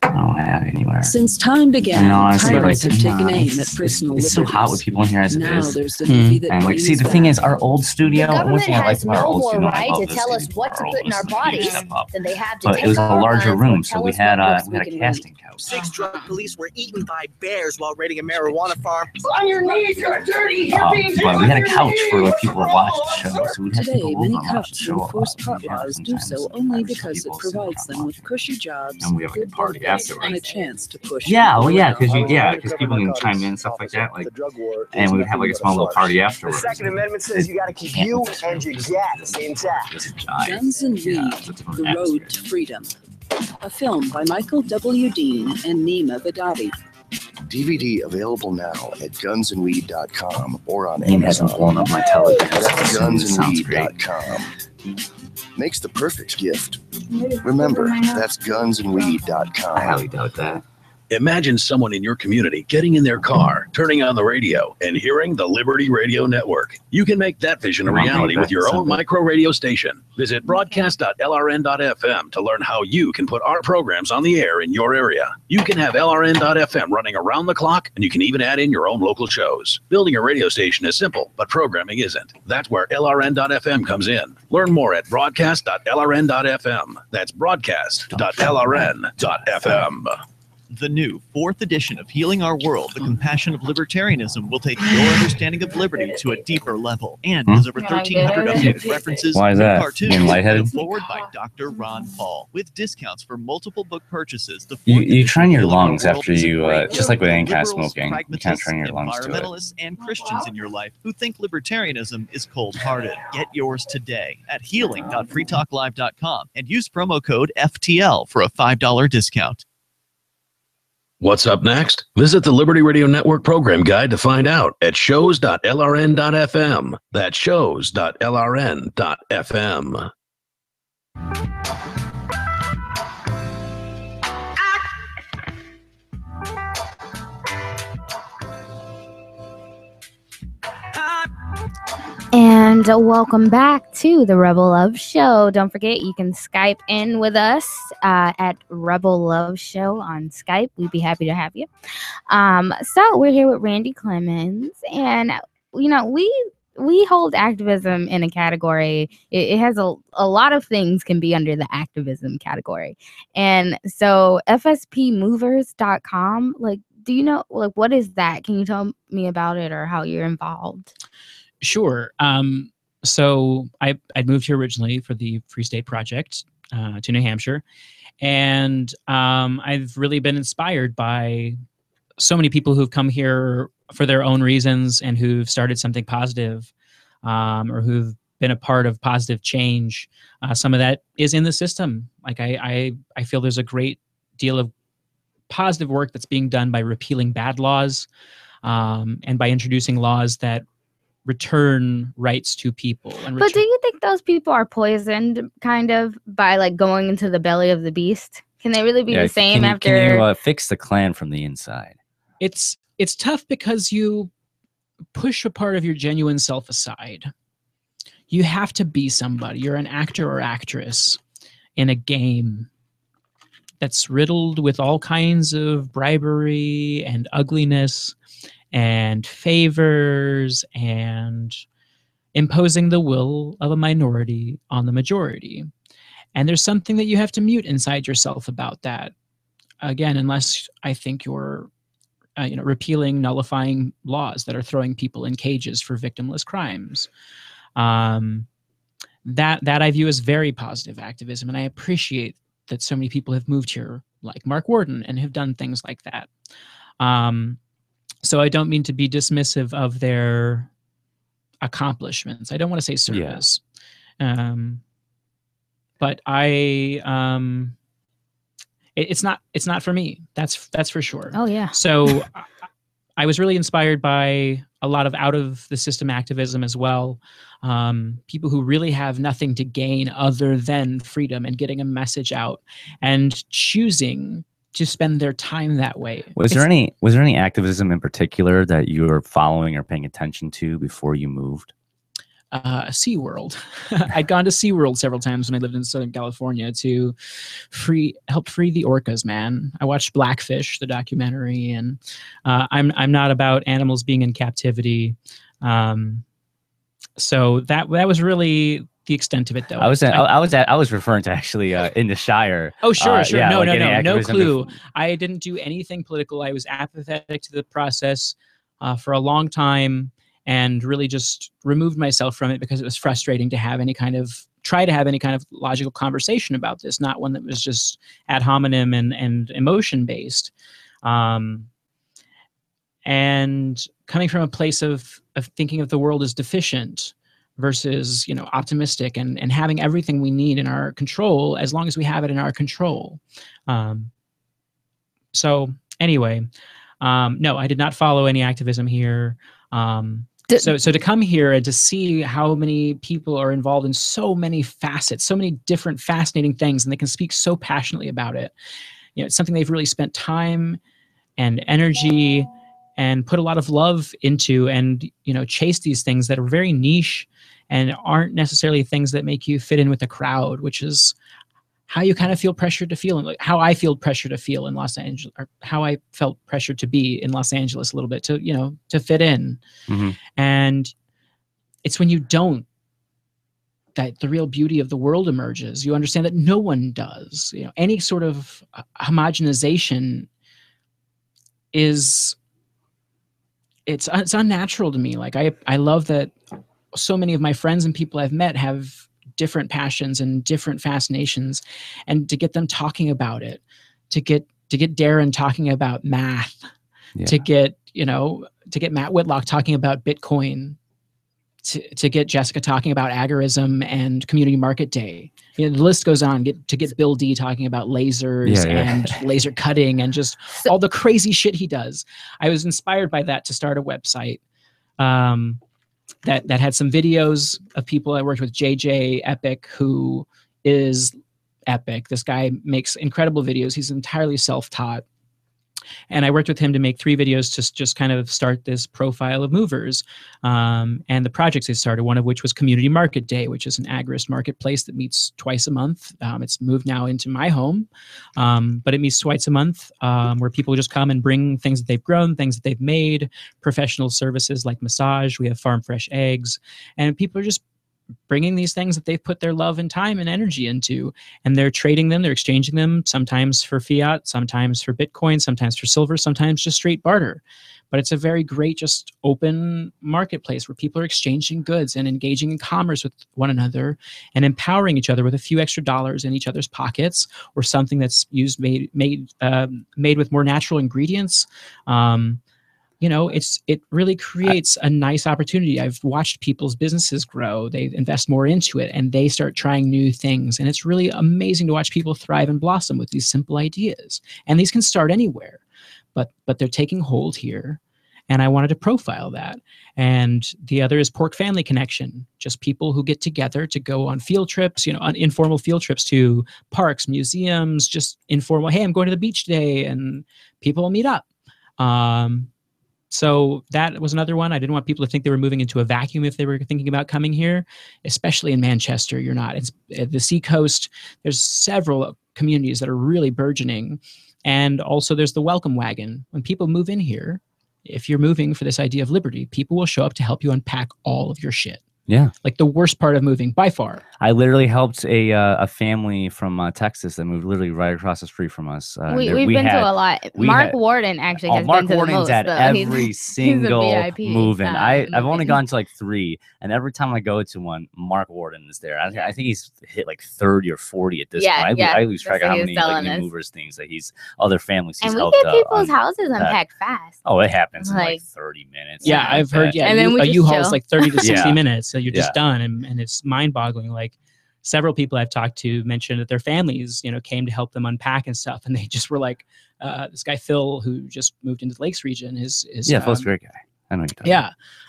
I don't have anywhere. Since time began, honestly, pirates have taken aim at personal it's so hot with people in here as it now is. There's the navy that And like, see, the thing is, our old studio. The government has no more right to this tell us what to put in our bodies than they have to But take it was a our larger guns room, and so tell we us had what a books we can casting couch. 6 drug police were eaten by bears while raiding a marijuana farm. On your knees, you dirty hippie! But we had a couch for when people would watch the show, so we'd have Today, people many over and watch the couches show. and forced pot laws do so only because it provides them with cushy jobs, And we have like a party and a afterwards. chance to push. Yeah, well, yeah, because people can chime in and stuff like that, like, and we would have like a small little party The afterwards. Second Amendment says you got to keep you and your gas intact. Guns and Weed, The Road to Freedom. A film by Michael W. Dean and Nima Vadadi. DVD available now at gunsandweed.com or on Name hasn't blown up my television. Gunsandweed.com. makes the perfect gift. Remember, that's gunsandweed.com. I highly doubt that. Imagine someone in your community getting in their car, turning on the radio, and hearing the Liberty Radio Network. You can make that vision a reality with your own micro radio station. Visit broadcast.lrn.fm to learn how you can put our programs on the air in your area. You can have LRN.FM running around the clock, and you can even add in your own local shows. Building a radio station is simple, but programming isn't. That's where LRN.FM comes in. Learn more at broadcast.lrn.fm. That's broadcast.lrn.fm. The new 4th edition of Healing Our World, The Compassion of Libertarianism, will take your understanding of liberty to a deeper level and has over 1,300 updated references Why is and that? cartoons Being lightheaded? forward by Dr. Ron Paul. With discounts for multiple book purchases, the 4th You edition train your of Healing Our lungs World after is a you, great just like with book any for kind of liberals, smoking, you can't pragmatists, train your lungs to it. environmentalists, and Christians in your life who think libertarianism is cold-hearted. Get yours today at healing.freetalklive.com and use promo code FTL for a $5 discount. What's up next? Visit the Liberty Radio Network program guide to find out at shows.lrn.fm. That's shows.lrn.fm. And welcome back to the Rebel Love Show. Don't forget, you can Skype in with us at Rebel Love Show on Skype. We'd be happy to have you. So we're here with Randy Clemens, and you know we hold activism in a category. It has a lot of things can be under the activism category, and so fspmovers.com. Like, do you know what is that? Can you tell me about it or how you're involved? Sure. So I moved here originally for the Free State Project to New Hampshire, and I've really been inspired by so many people who've come here for their own reasons and who've started something positive, or who've been a part of positive change. Some of that is in the system. Like I feel there's a great deal of positive work that's being done by repealing bad laws, and by introducing laws that return rights to people. But do you think those people are poisoned kind of by like going into the belly of the beast? Can they really be the same after? Can you fix the Klan from the inside? It's tough because you push a part of your genuine self aside. You have to be somebody. You're an actor or actress in a game that's riddled with all kinds of bribery and ugliness and favors and imposing the will of a minority on the majority. And there's something that you have to mute inside yourself about that. Again, unless I think you're repealing, nullifying laws that are throwing people in cages for victimless crimes. That I view as very positive activism, and I appreciate that so many people have moved here, like Mark Warden, and have done things like that. So I don't mean to be dismissive of their accomplishments. I don't want to say service. Yeah. But it's not for me. That's for sure. Oh yeah. So I was really inspired by a lot of out of the system activism as well. People who really have nothing to gain other than freedom and getting a message out and choosing to spend their time that way. Was there any activism in particular that you were following or paying attention to before you moved? SeaWorld. I'd gone to SeaWorld several times when I lived in Southern California to help free the orcas, man. I watched Blackfish, the documentary, and I'm not about animals being in captivity. So that was really the extent of it, though. I was referring to actually in the Shire. Oh, sure. Yeah, No clue. I didn't do anything political. I was apathetic to the process for a long time, and really just removed myself from it because it was frustrating to have any kind of logical conversation about this, not one that was just ad hominem and emotion based. And coming from a place of thinking of the world as deficient versus, optimistic and having everything we need in our control as long as we have it in our control. So anyway, no, I did not follow any activism here. So to come here and to see how many people are involved in so many facets, so many different fascinating things, and they can speak so passionately about it. It's something they've really spent time and energy and put a lot of love into, and chase these things that are very niche and aren't necessarily things that make you fit in with the crowd, which is how you kind of feel pressured to feel, and like how I feel pressured to feel in Los Angeles, or how I felt pressured to be in Los Angeles a little bit, to fit in. Mm-hmm. And it's when you don't, that the real beauty of the world emerges. You understand that no one does. Any sort of homogenization it's unnatural to me. Like I love that so many of my friends and people I've met have different passions and different fascinations, and to get them talking about it, to get Darren talking about math, to get Matt Whitlock talking about Bitcoin, to get Jessica talking about agorism and Community Market Day. The list goes on. To get Bill D talking about lasers and laser cutting and just all the crazy shit he does. I was inspired by that to start a website that had some videos of people. I worked with JJ Epic, who is epic. This guy makes incredible videos. He's entirely self-taught. And I worked with him to make 3 videos to just kind of start this profile of movers and the projects they started, one of which was Community Market Day, which is an agorist marketplace that meets twice a month. It's moved now into my home, but it meets twice a month where people just come and bring things that they've grown, things that they've made, professional services like massage. We have farm fresh eggs, and people are just bringing these things that they've put their love and time and energy into, and they're trading them, they're exchanging them, sometimes for fiat, sometimes for Bitcoin, sometimes for silver, sometimes just straight barter. But it's a very great, just open marketplace where people are exchanging goods and engaging in commerce with one another and empowering each other with a few extra dollars in each other's pockets, or something that's made with more natural ingredients. It really creates a nice opportunity. I've watched people's businesses grow. They invest more into it and they start trying new things. And it's really amazing to watch people thrive and blossom with these simple ideas. And these can start anywhere, but they're taking hold here. And I wanted to profile that. And the other is Pork Family Connection, just people who get together to go on field trips, on informal field trips to parks, museums, just informal, hey, I'm going to the beach today, and people will meet up. So that was another one. I didn't want people to think they were moving into a vacuum if they were thinking about coming here, especially in Manchester. You're not. It's at the Seacoast. There's several communities that are really burgeoning. And also there's the welcome wagon. When people move in here, if you're moving for this idea of liberty, people will show up to help you unpack all of your shit. Yeah. Like the worst part of moving by far. I literally helped a family from Texas that moved literally right across the street from us. We've been to a lot. Mark Warden actually has been to the most. At every single move-in. I've only gone to like 3, and every time I go to one, Mark Warden is there. I think he's hit like 30 or 40 at this point. I lose track of how many new movers things that other families he's helped. And we get people's houses unpacked fast. Oh, it happens in like 30 minutes. Yeah, I've heard. Yeah, and then a U-Haul is like 30 to 60 minutes. So you're just done, and it's mind-boggling. Like several people I've talked to mentioned that their families, came to help them unpack and stuff, and they just were like, this guy Phil, who just moved into the Lakes region, Phil's a great guy. I know you're talking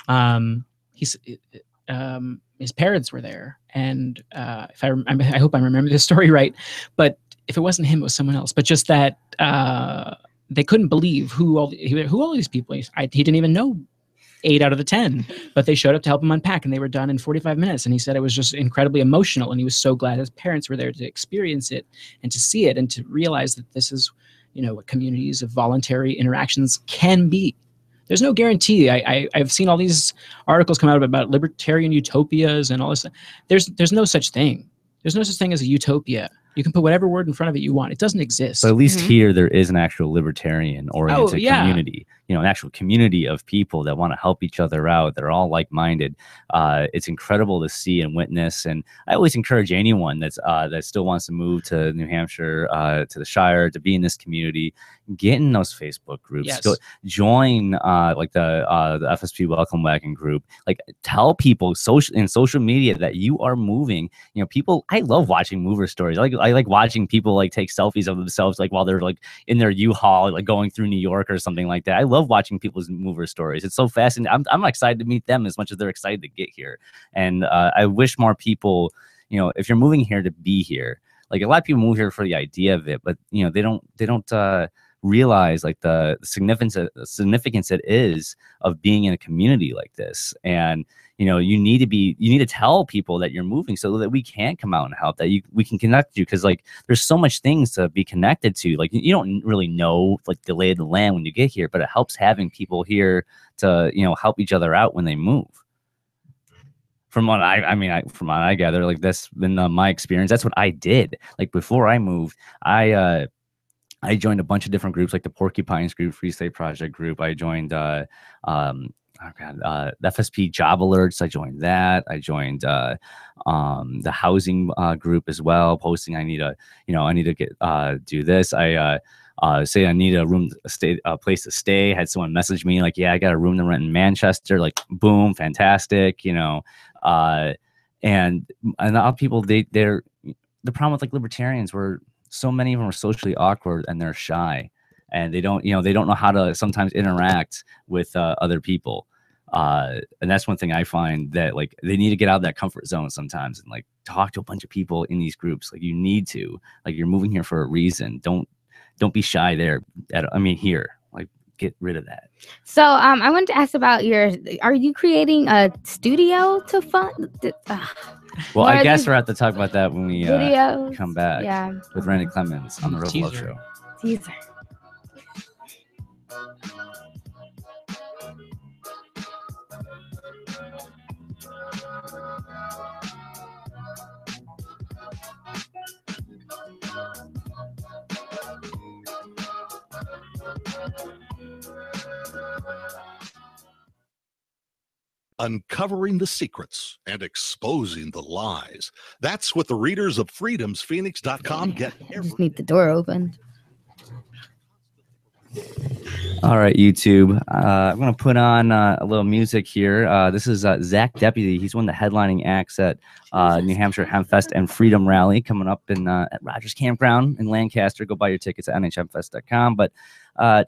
about. His parents were there, and if I hope I remember the story right, but if it wasn't him, it was someone else. But just that they couldn't believe who all these people. He didn't even know 8 out of the 10, but they showed up to help him unpack, and they were done in 45 minutes. And he said it was just incredibly emotional, and he was so glad his parents were there to experience it and to see it and to realize that this is, what communities of voluntary interactions can be. There's no guarantee. I've seen all these articles come out about libertarian utopias and all this. There's no such thing. There's no such thing as a utopia. You can put whatever word in front of it you want. It doesn't exist. But at least here, there is an actual libertarian-oriented community. An actual community of people that want to help each other out, that are all like-minded. It's incredible to see and witness. And I always encourage anyone that still wants to move to New Hampshire, to the Shire, to be in this community, get in those Facebook groups. Yes. Go join like the FSP Welcome Wagon group. Like tell people in social media that you are moving. People. I love watching mover stories. I like watching people like take selfies of themselves like while they're like in their U-Haul like going through New York or something like that. I love watching people's mover stories. It's so fascinating. I'm excited to meet them as much as they're excited to get here. And I wish more people, you know, if you're moving here, to be here. Like, a lot of people move here for the idea of it, but you know, they don't realize like the significance it is of being in a community like this. And you know, you need to tell people that you're moving so that we can come out and help, that we can connect you, because like there's so much things to be connected to. Like, you don't really know like the lay of the land when you get here, but it helps having people here to, you know, help each other out when they move. From what from what I gather, like that's been my experience. That's what I did. Like, before I moved, I joined a bunch of different groups, like the Porcupines group, Free State Project group. I joined the FSP Job Alerts. I joined that. I joined the housing group as well, posting I need to get do this. I say I need a place to stay. Had someone message me like, yeah, I got a room to rent in Manchester. Like, boom, fantastic, you know. And a lot of people, they're the problem with like libertarians were so many of them are socially awkward and they're shy, and they don't know how to sometimes interact with other people. And that's one thing I find, that like they need to get out of that comfort zone sometimes and like talk to a bunch of people in these groups. Like, you need to, like, you're moving here for a reason. Don't be shy there. Here, like, get rid of that. So I wanted to ask about are you creating a studio to fund? Well, I guess we'll have to talk about that when we come back. Yeah. With Randy Clemens on the Rebel Love Show. Teaser. Uncovering the secrets and exposing the lies. That's what the readers of freedomsphoenix.com get. I just need the door open. All right, YouTube. I'm going to put on a little music here. This is Zach Deputy. He's one of the headlining acts at New Hampshire Hempfest and Freedom Rally coming up in at Rogers Campground in Lancaster. Go buy your tickets at nhhempfest.com. But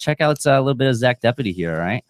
check out a little bit of Zach Deputy here, all right?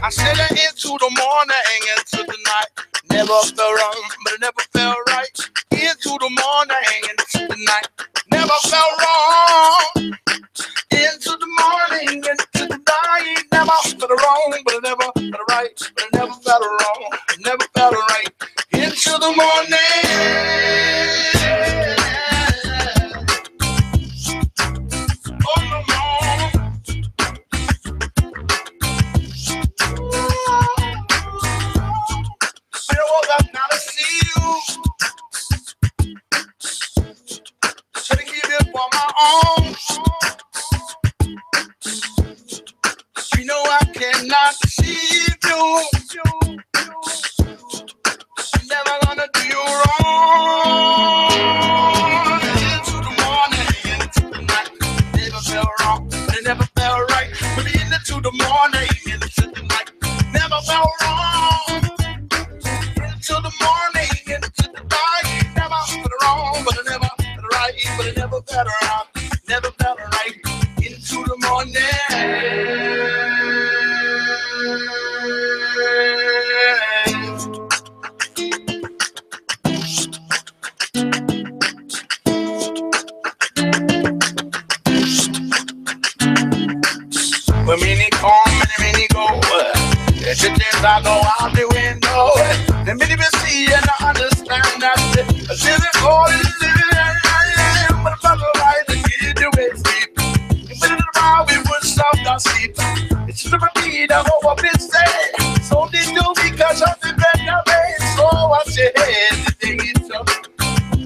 I said it into the morning, into the night. Never felt wrong, but it never felt right. Into the morning, into the night. Never felt wrong. Into the morning, into the night. Never felt wrong, but it never felt right. But it never felt wrong, it never felt right. Into the morning. You know I cannot deceive you. I'm never gonna do you wrong. Into the morning, into the night. Never felt wrong, but it never felt Oxygen, I go out the window. And many will see and I understand that living for is living, but I'm right to get the way sleep. If it is around, we would stop our sleep. It should have been a whole bit sad. So they do because of the better way. So I say, hey, the thing is up.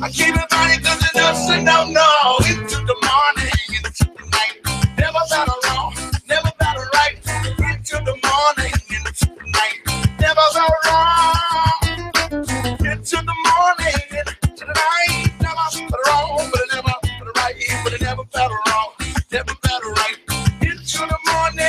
I keep it running because it doesn't know. Into the morning, into the night. Never better wrong, never better right. Into the morning, into the night. Never better wrong. Into the morning, into the night. Never better wrong, but it never better right. But it never better wrong, never better right. Into the morning.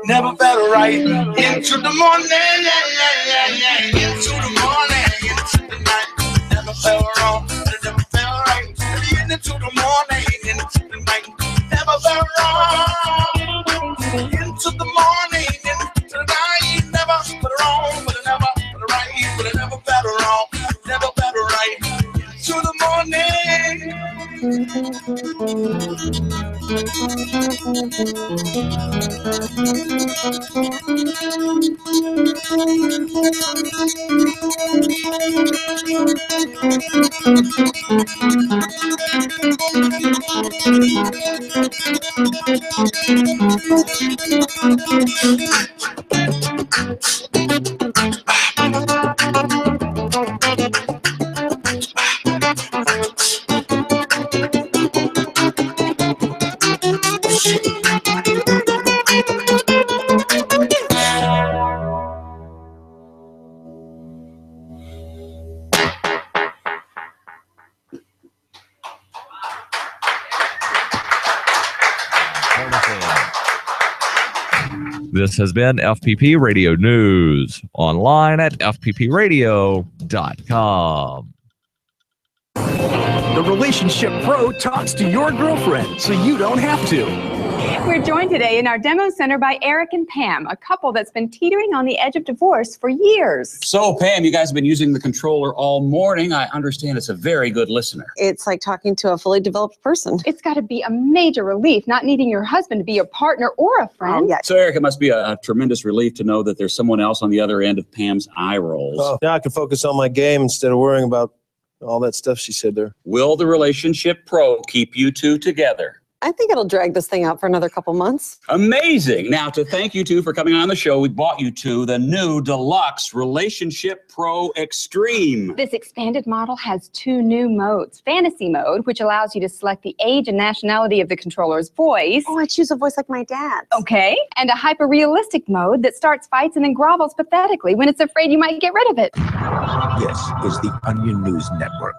Never better right into the morning, into the morning, into the night. Never felt wrong, but it never felt right. Into the morning, into the night. Never felt wrong. Into the morning, into the night. Never felt wrong, but it never felt right. But it never felt wrong, never felt right. Into the morning. This has been FPP Radio News, online at fppradio.com. The Relationship Pro talks to your girlfriend so you don't have to. We're joined today in our demo center by Eric and Pam, a couple that's been teetering on the edge of divorce for years. So, Pam, you guys have been using the controller all morning. I understand it's a very good listener. It's like talking to a fully developed person. It's got to be a major relief not needing your husband to be your partner or a friend. So, Eric, it must be a tremendous relief to know that there's someone else on the other end of Pam's eye rolls. Oh, now I can focus on my game instead of worrying about all that stuff she said there. Will the Relationship Pro keep you two together? I think it'll drag this thing out for another couple months. Amazing. Now, to thank you two for coming on the show, we bought you two the new Deluxe Relationship Pro Extreme. This expanded model has two new modes. Fantasy mode, which allows you to select the age and nationality of the controller's voice. Oh, I choose a voice like my dad. Okay. And a hyper-realistic mode that starts fights and then grovels pathetically when it's afraid you might get rid of it. This is the Onion News Network.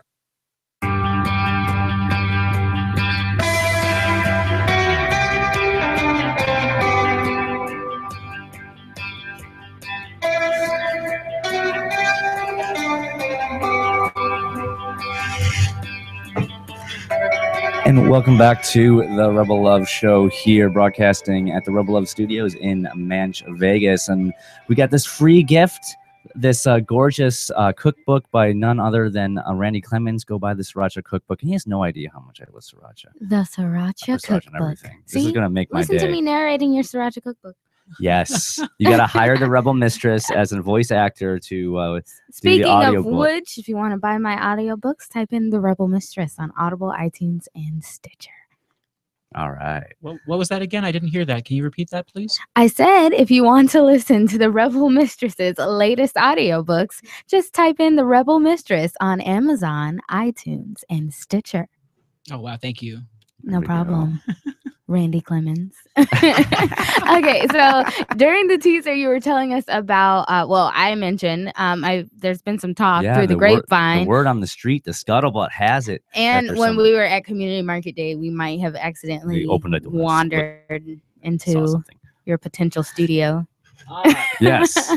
And welcome back to the Rebel Love Show here, broadcasting at the Rebel Love Studios in Manch, Vegas. And we got this free gift, this gorgeous cookbook by none other than Randy Clemens. Go buy the Sriracha cookbook. And he has no idea how much I love Sriracha. The Sriracha cookbook. And everything. See? This is going to make my day. Listen to me narrating your Sriracha cookbook. Yes. You got to hire the Rebel Mistress as a voice actor to Speaking do the audio of which, if you want to buy my audiobooks, type in the Rebel Mistress on Audible, iTunes, and Stitcher. All right. What was that again? I didn't hear that. Can you repeat that, please? I said if you want to listen to the Rebel Mistress's latest audiobooks, just type in the Rebel Mistress on Amazon, iTunes, and Stitcher. Oh, wow. Thank you. No problem. Randy Clemens. Okay, so during the teaser, you were telling us about, well, I mentioned there's been some talk through the grapevine. The word on the street, the scuttlebutt has it. And when we were at Community Market Day, we might have accidentally wandered into your potential studio. Yes.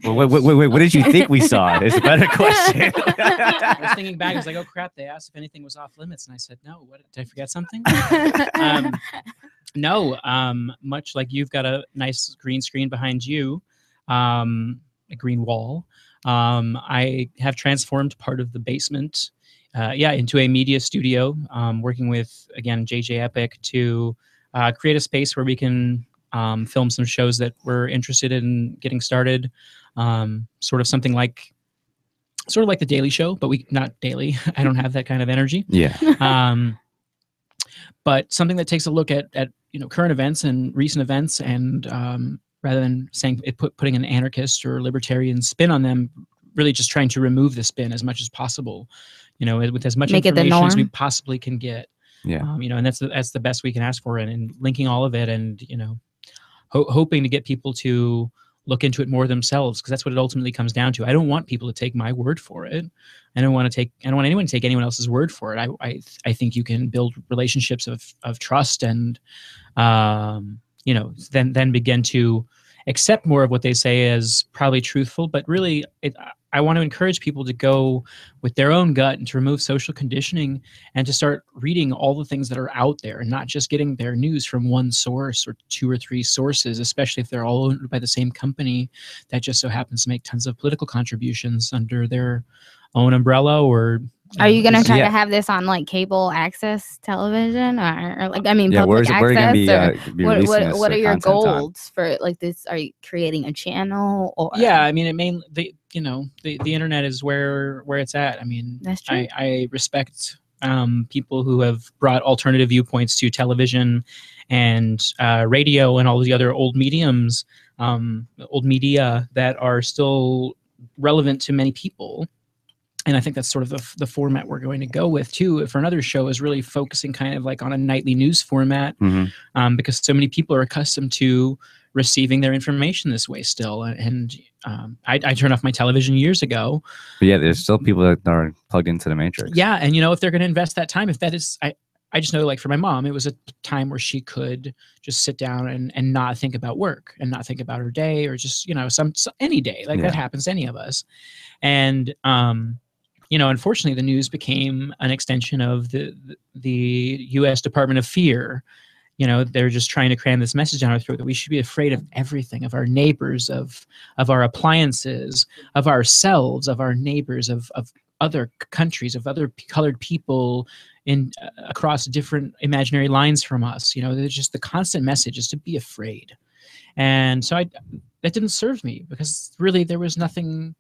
Wait, what did you think we saw? Is a better question. I was thinking back. I was like, oh, crap. They asked if anything was off limits. And I said, no. What, did I forget something? No. Much like you've got a nice green screen behind you, a green wall. I have transformed part of the basement into a media studio, working with, again, JJ Epic to create a space where we can film some shows that we're interested in getting started. Sort of like the Daily Show, but not daily. I don't have that kind of energy. Yeah. But something that takes a look at current events and recent events, and rather than saying putting an anarchist or libertarian spin on them, really just trying to remove the spin as much as possible. With as much information as we possibly can get. Yeah. And that's the best we can ask for, and linking all of it, and hoping to get people to look into it more themselves, because that's what it ultimately comes down to. I don't want people to take my word for it. I don't want anyone to take anyone else's word for it. I think you can build relationships of trust, and then begin to accept more of what they say as probably truthful. But really, I want to encourage people to go with their own gut and to remove social conditioning and to start reading all the things that are out there, and not just getting their news from one source or 2 or 3 sources, especially if they're all owned by the same company that just so happens to make tons of political contributions under their own umbrella. Or are you going to try to have this on like cable access television, or public access? Where are you going to be releasing this what are your goals on? for like this? Are you creating a channel? Or yeah, the internet is where it's at. I mean, that's true. I respect people who have brought alternative viewpoints to television and radio and all the other old mediums, old media that are still relevant to many people. And I think that's sort of the format we're going to go with too. For another show, is really focusing kind of like on a nightly news format, because so many people are accustomed to receiving their information this way still. And I turned off my television years ago. But yeah, there's still people that are plugged into the matrix. Yeah, and if they're going to invest that time, if that is, I just know, like for my mom, it was a time where she could just sit down and not think about work and not think about her day, or just any day that happens to any of us. And unfortunately, the news became an extension of the U.S. Department of Fear. They're just trying to cram this message down our throat that we should be afraid of everything, of our neighbors, of our appliances, of ourselves, of our neighbors, of other countries, of other colored people across different imaginary lines from us. There's just the constant message is to be afraid. And so that didn't serve me, because really there was nothing,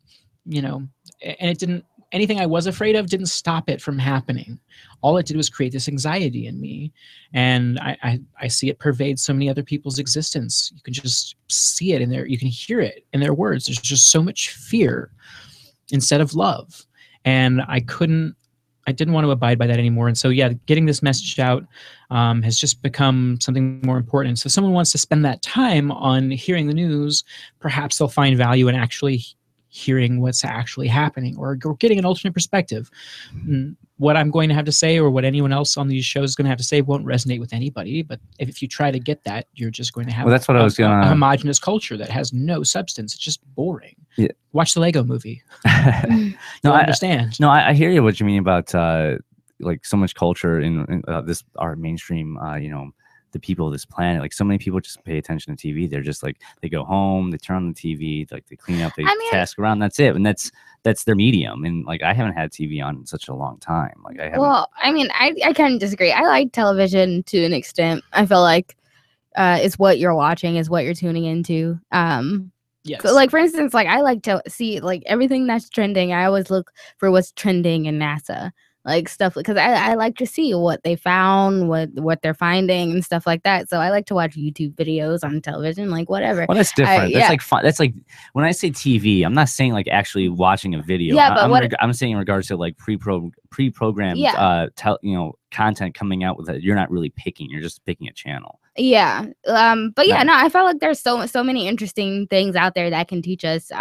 and it didn't. Anything I was afraid of didn't stop it from happening. All it did was create this anxiety in me. And I see it pervade so many other people's existence. You can just see it in there. You can hear it in their words. There's just so much fear instead of love. And I didn't want to abide by that anymore. And so, getting this message out has just become something more important. So if someone wants to spend that time on hearing the news, perhaps they'll find value in actually hearing what's actually happening, or getting an alternate perspective. What I'm going to have to say, or what anyone else on these shows is going to have to say, won't resonate with anybody. But if you try to get that, you're just going to have a homogenous culture that has no substance. It's just boring. Yeah. Watch the Lego movie. No, I understand. No, I hear you. What you mean about like so much culture in this our mainstream, you know, the people of this planet. Like so many people just pay attention to TV. They're just like, they go home, they turn on the TV, like they clean up, they task around, that's it. And that's their medium. And like, I haven't had TV on in such a long time. Like I haven't. Well, I mean, I kind of disagree. I like television to an extent. I feel like it's what you're watching, is what you're tuning into. Yes. Like for instance, like I like to see like everything that's trending. I always look for what's trending in NASA, like stuff, because I like to see what they found, what they're finding and stuff like that. So I like to watch YouTube videos on television, like whatever. Well, that's different. That's like fun. That's like when I say TV, I'm not saying like actually watching a video. Yeah, but I'm saying in regards to like pre-programmed, you know, content coming out with it. You're not really picking. You're just picking a channel. Yeah. But yeah, no, I felt like there's so many interesting things out there that can teach us.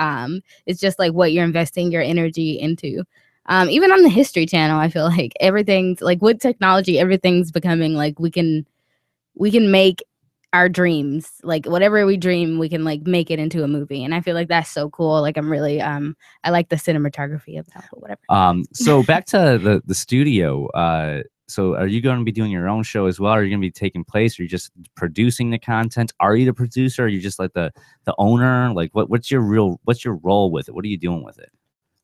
It's just like what you're investing your energy into. Even on the History Channel, I feel like everything's like with technology, everything's becoming like we can make our dreams, like whatever we dream, we can like make it into a movie. And I feel like that's so cool. Like I'm really I like the cinematography of that, but whatever. So back to the studio. So are you going to be doing your own show as well? Are you going to be taking place? Are you just producing the content? Are you the producer? Are you just like the owner? Like what's your role with it? What are you doing with it?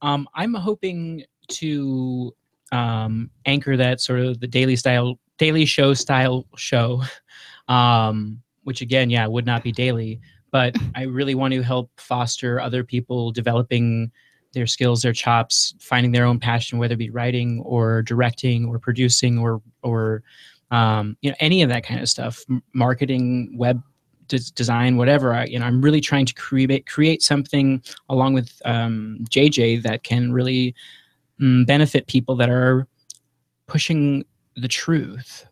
I'm hoping to anchor that sort of the daily show style show, which again, yeah, would not be daily, but I really want to help foster other people developing their skills, their chops, finding their own passion, whether it be writing or directing or producing or you know, any of that kind of stuff, marketing, web design, whatever. I'm really trying to create something along with JJ that can really benefit people that are pushing the truth.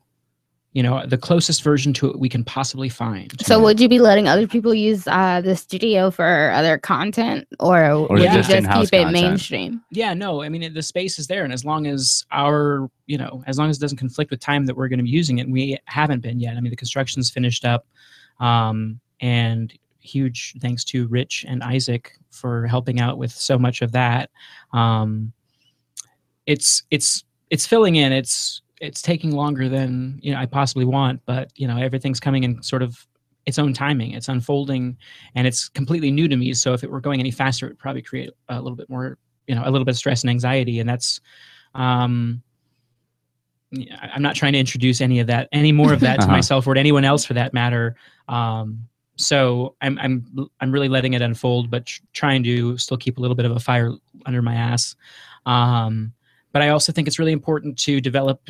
You know, the closest version to it we can possibly find. So would you be letting other people use the studio for other content, or would you just keep it mainstream? Yeah, no, I mean, the space is there, and as long as as long as it doesn't conflict with time that we're going to be using it, and we haven't been yet. I mean, the construction's finished up, and huge thanks to Rich and Isaac for helping out with so much of that. It's filling in. It's taking longer than I possibly want, but everything's coming in sort of its own timing. It's unfolding, and it's completely new to me. So if it were going any faster, it would probably create a little bit more, a little bit of stress and anxiety. And that's, I'm not trying to introduce any more of that to myself or to anyone else for that matter. So I'm really letting it unfold, but trying to still keep a little bit of a fire under my ass. But I also think it's really important to develop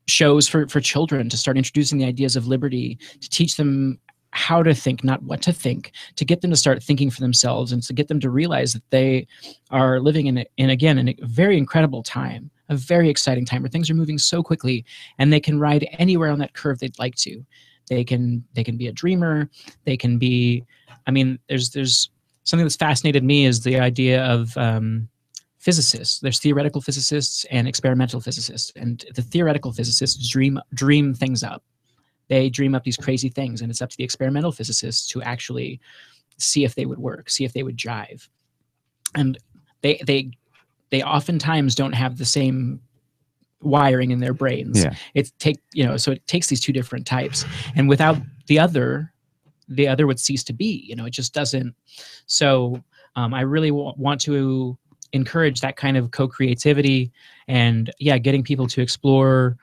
shows for children, to start introducing the ideas of liberty, to teach them how to think, not what to think, to get them to start thinking for themselves, and to get them to realize that they are living in a very incredible time, a very exciting time where things are moving so quickly, and they can ride anywhere on that curve they'd like to. They can be a dreamer. They can be, there's something that's fascinated me is the idea of physicists. There's theoretical physicists and experimental physicists, and the theoretical physicists dream things up. They dream up these crazy things, and it's up to the experimental physicists to actually see if they would work, see if they would jive. And they oftentimes don't have the same wiring in their brains. Yeah. So it takes these two different types, and without the other would cease to be. It just doesn't. So I really want to encourage that kind of co-creativity, and getting people to explore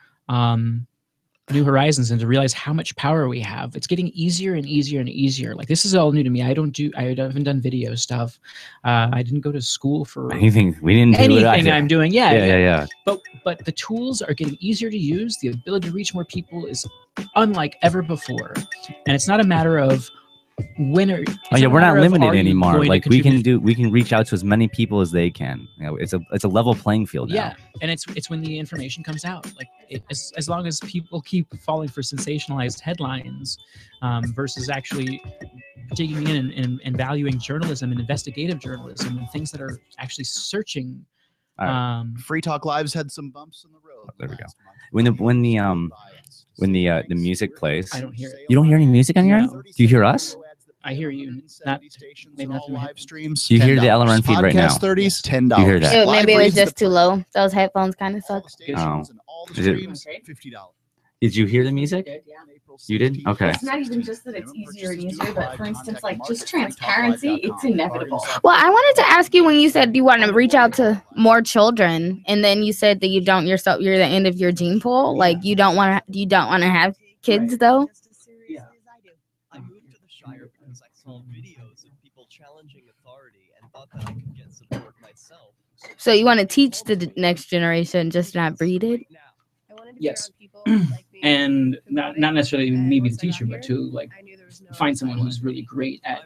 new horizons and to realize how much power we have. It's getting easier and easier and easier. Like, this is all new to me. I haven't done video stuff. I didn't go to school for anything. We didn't do anything I'm doing. Yeah. But the tools are getting easier to use. The ability to reach more people is unlike ever before. And it's not a matter of we're not limited anymore. Like, we can reach out to as many people as they can. It's a level playing field now. Yeah, and it's when the information comes out. Like, as long as people keep falling for sensationalized headlines versus actually digging in and valuing journalism and investigative journalism and things that are actually searching. Free Talk Live's had some bumps in the road. There we go. When the music plays, I don't hear it. You don't hear any music on your end? Do you hear us? I hear you. Not maybe not live streams. You hear the LRN feed right now. Podcast 30s, $10. You hear that? Maybe it was just too low. Those headphones kind of suck. Oh. Is it $50? Did you hear the music? You did? Okay. It's not even just that it's easier and easier, but for instance, like just transparency, it's inevitable. Well, I wanted to ask you when you said you want to reach out to more children, and then you said that you don't yourself. You're the end of your gene pool. Like you don't want to have kids though. I moved to the Shire because I saw videos of people challenging authority and thought that I could get support myself. So you want to teach the next generation, just not breed it. Yes. And not necessarily maybe the teacher, but to like find someone who's really great at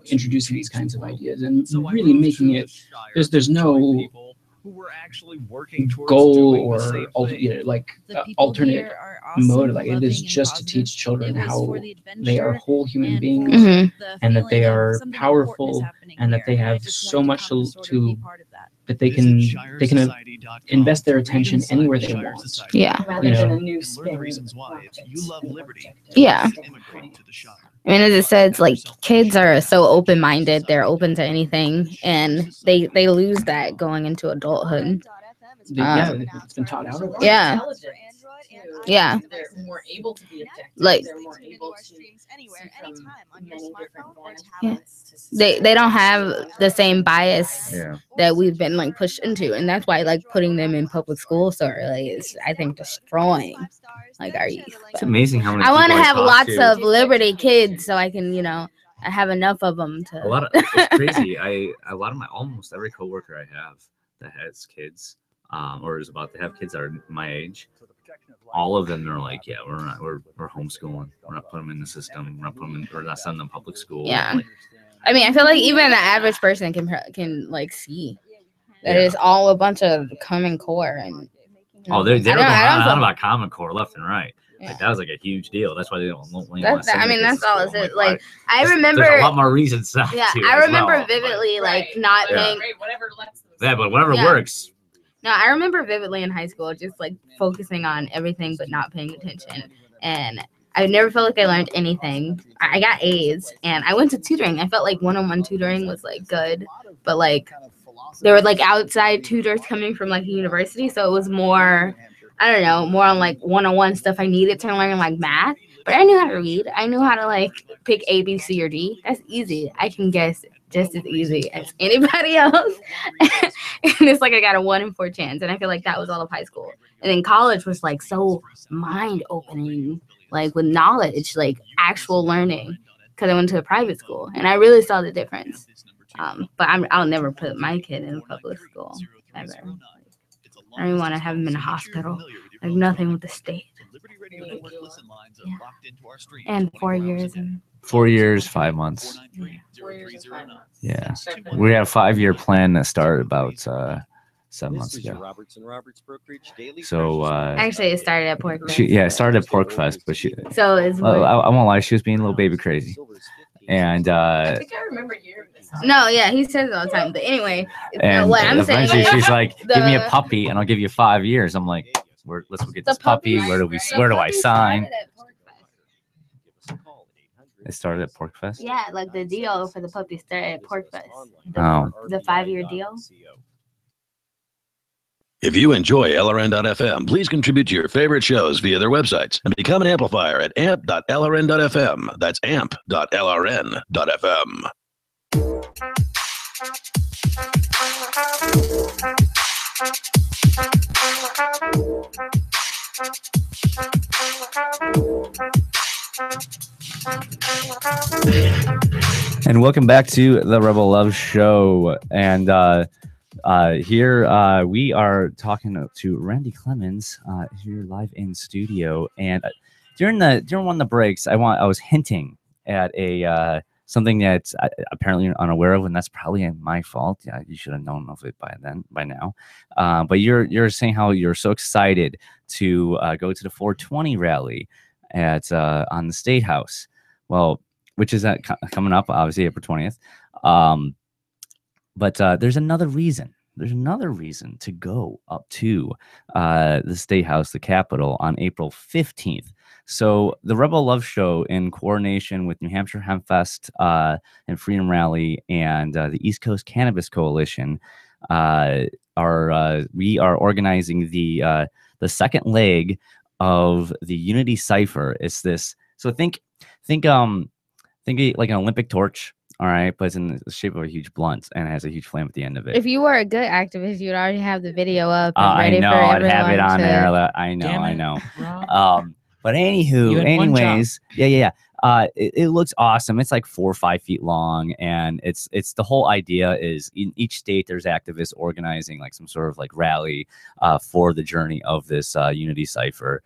introducing these kinds of ideas and really making it. There's no who were actually working towards goal doing or the same thing. alternate mode. Like it is just to teach children how they are whole human beings and that they are powerful and that they have so much to that they can invest their attention anywhere they want. Yeah. Rather than a new Learn the reasons why. If you love liberty, Yeah. immigrate to the Shire. I mean, as it says, like kids are so open-minded; they're open to anything, and they lose that going into adulthood. Yeah, it's been taught out. Yeah. Yeah. They're more able to be objective. Like they're more able to anywhere, anytime on your smartphone or yeah. tablets. They don't have the same bias that we've been like pushed into, and that's why like putting them in public school so early is, I think, destroying like our youth. It's amazing how many. I want to people have talk lots to. of Liberty kids so I can, I have enough of them to. A lot of it's crazy. A lot of almost every coworker I have that has kids, or is about to have kids that are my age. All of them are like, yeah, we're homeschooling. We're not putting them in the system. We're not sending them to public school. Yeah. Like, I mean, I feel like even the average person can like see that it's all a bunch of Common Core and. Oh, they're going on about Common Core left and right. Yeah. Like that was like a huge deal. That's why they don't want to send I mean, that's all it is. Like why? I remember. There's a lot more reasons. Yeah, I remember vividly, like not paying. Yeah, but whatever works. No, I remember vividly in high school, just like focusing on everything but not paying attention. And I never felt like I learned anything. I got A's and I went to tutoring. I felt like one-on-one tutoring was like good, but like there were like outside tutors coming from like a university. So it was more, I don't know, more on like one-on-one stuff I needed to learn like math. But I knew how to read. I knew how to like pick A, B, C, or D. That's easy. I can guess just as easy as anybody else. And it's like I got a 1 in 4 chance. And I feel like that was all of high school. And then college was like so mind opening, like with knowledge, like actual learning, because I went to a private school and I really saw the difference. But I'll never put my kid in a public school ever. I don't even want to have him in a hospital. I have nothing with the state. Yeah. And 4 years. 4 years, 5 months. Yeah. We have a 5-year plan that started about 7 months ago. So actually, it started at Porcfest. It started at Porcfest, but so it's I won't lie, she was being a little baby crazy. And I think I remember hearing this. No, yeah, he says it all the time. But anyway, and what I'm saying, she's like, give me a puppy and I'll give you 5 years. I'm like, let's go get this puppy. Where do I sign? It started at Porcfest? Yeah, like the deal for the puppy started at Porcfest. The 5-year deal. If you enjoy LRN.FM, please contribute to your favorite shows via their websites and become an amplifier at amp.lrn.fm. That's amp.lrn.fm. And welcome back to the Rebel Love Show. And here we are talking to Randy Clemens here live in studio. And during one of the breaks, I was hinting at a something that apparently you're unaware of, and that's probably my fault. Yeah, you should have known of it by now. But you're saying how you're so excited to go to the 420 rally at on the State House. Well, which is coming up, obviously, April 20th. But there's another reason. There's another reason to go up to the State House, the Capitol, on April 15th. So the Rebel Love Show, in coordination with New Hampshire Hemp Fest and Freedom Rally and the East Coast Cannabis Coalition, we are organizing the second leg of the Unity Cipher. It's this. So think like an Olympic torch. All right, but it's in the shape of a huge blunt and it has a huge flame at the end of it. If you were a good activist, you'd already have the video up and ready I know, for I'd everyone have it on to... there. I know. But anyways, yeah. It looks awesome. It's like 4 or 5 feet long, and it's the whole idea is in each state there's activists organizing like some sort of like rally for the journey of this Unity Cipher,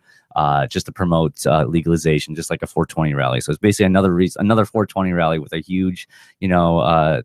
just to promote legalization, just like a 420 rally. So it's basically another 420 rally with a huge, blunt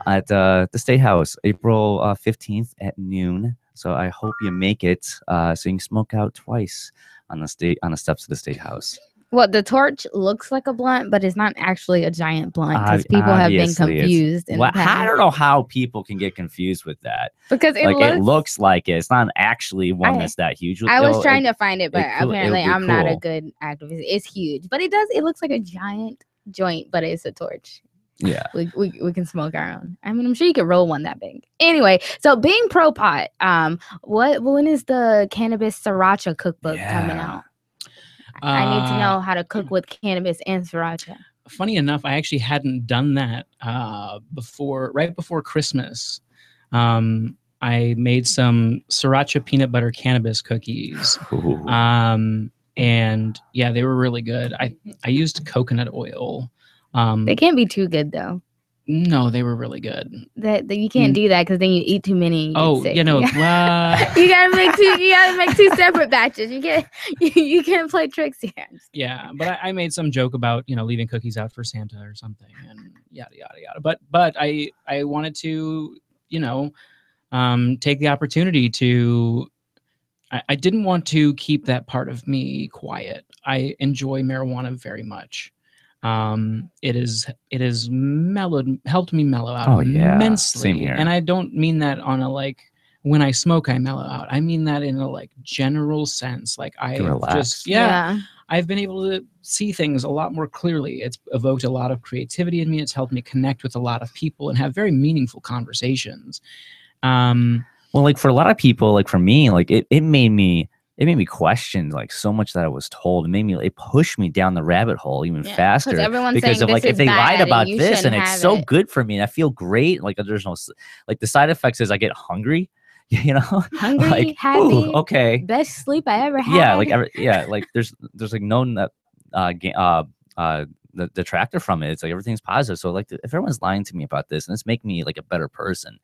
at the State House, April 15th at noon. So I hope you make it so you can smoke out twice on the steps of the State House. Well, the torch looks like a blunt, but it's not actually a giant blunt because people have been confused. I don't know how people can get confused with that. Because it looks like it. It's not actually one that's that huge. I was trying to find it, but apparently I'm not a good activist. It's huge, but it looks like a giant joint, but it's a torch. Yeah, we can smoke our own. I mean, I'm sure you could roll one that big. Anyway, so being pro pot, when is the cannabis Sriracha cookbook coming out? I need to know how to cook with cannabis and Sriracha. Funny enough, I actually hadn't done that right before Christmas. I made some Sriracha peanut butter cannabis cookies. And yeah, they were really good. I used coconut oil. They can't be too good though. No, they were really good. That you can't do that because then you eat too many. And you get sick. You know, you gotta make two separate batches. You can't play tricks here. Yeah, but I made some joke about leaving cookies out for Santa or something, and yada yada yada. But I wanted to take the opportunity to. I didn't want to keep that part of me quiet. I enjoy marijuana very much. It has helped me mellow out immensely. Same here. And I don't mean that on a when I smoke I mellow out. I mean that in a general sense. I've been able to see things a lot more clearly. It's evoked a lot of creativity in me. It's helped me connect with a lot of people and have very meaningful conversations. Well, for a lot of people, for me, it made me question so much that I was told. It pushed me down the rabbit hole even faster because of if they lied about this and it's so good for me and I feel great. There's no the side effects is I get hungry, hungry, happy, ooh, okay, best sleep I ever had. There's no the detractor from it. It's everything's positive. So if everyone's lying to me about this and it's making me a better person.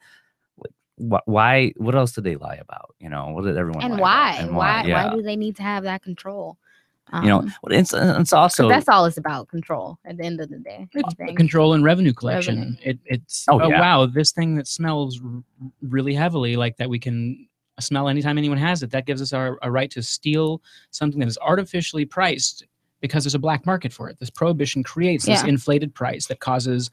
Why? What else did they lie about? What did everyone? And lie why? About? And why do they need to have that control? It's also that's all it's about, control. At the end of the day, it's control and revenue collection. It's wow, this thing that smells really heavily, that we can smell anytime anyone has it. That gives us a right to steal something that is artificially priced because there's a black market for it. This prohibition creates this inflated price that causes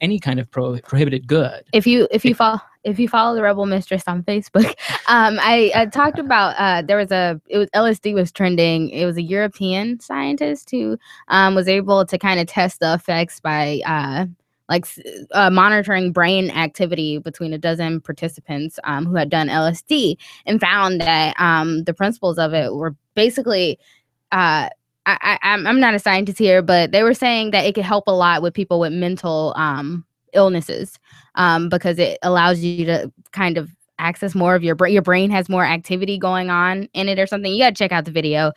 any kind of prohibited good. If you follow the Rebel Mistress on Facebook, I talked about LSD was trending. It was a European scientist who was able to kind of test the effects by monitoring brain activity between a dozen participants who had done LSD and found that the principles of it were basically I'm not a scientist here, but they were saying that it could help a lot with people with mental illnesses because it allows you to kind of access more of your brain. Your brain has more activity going on in it or something. You got to check out the video.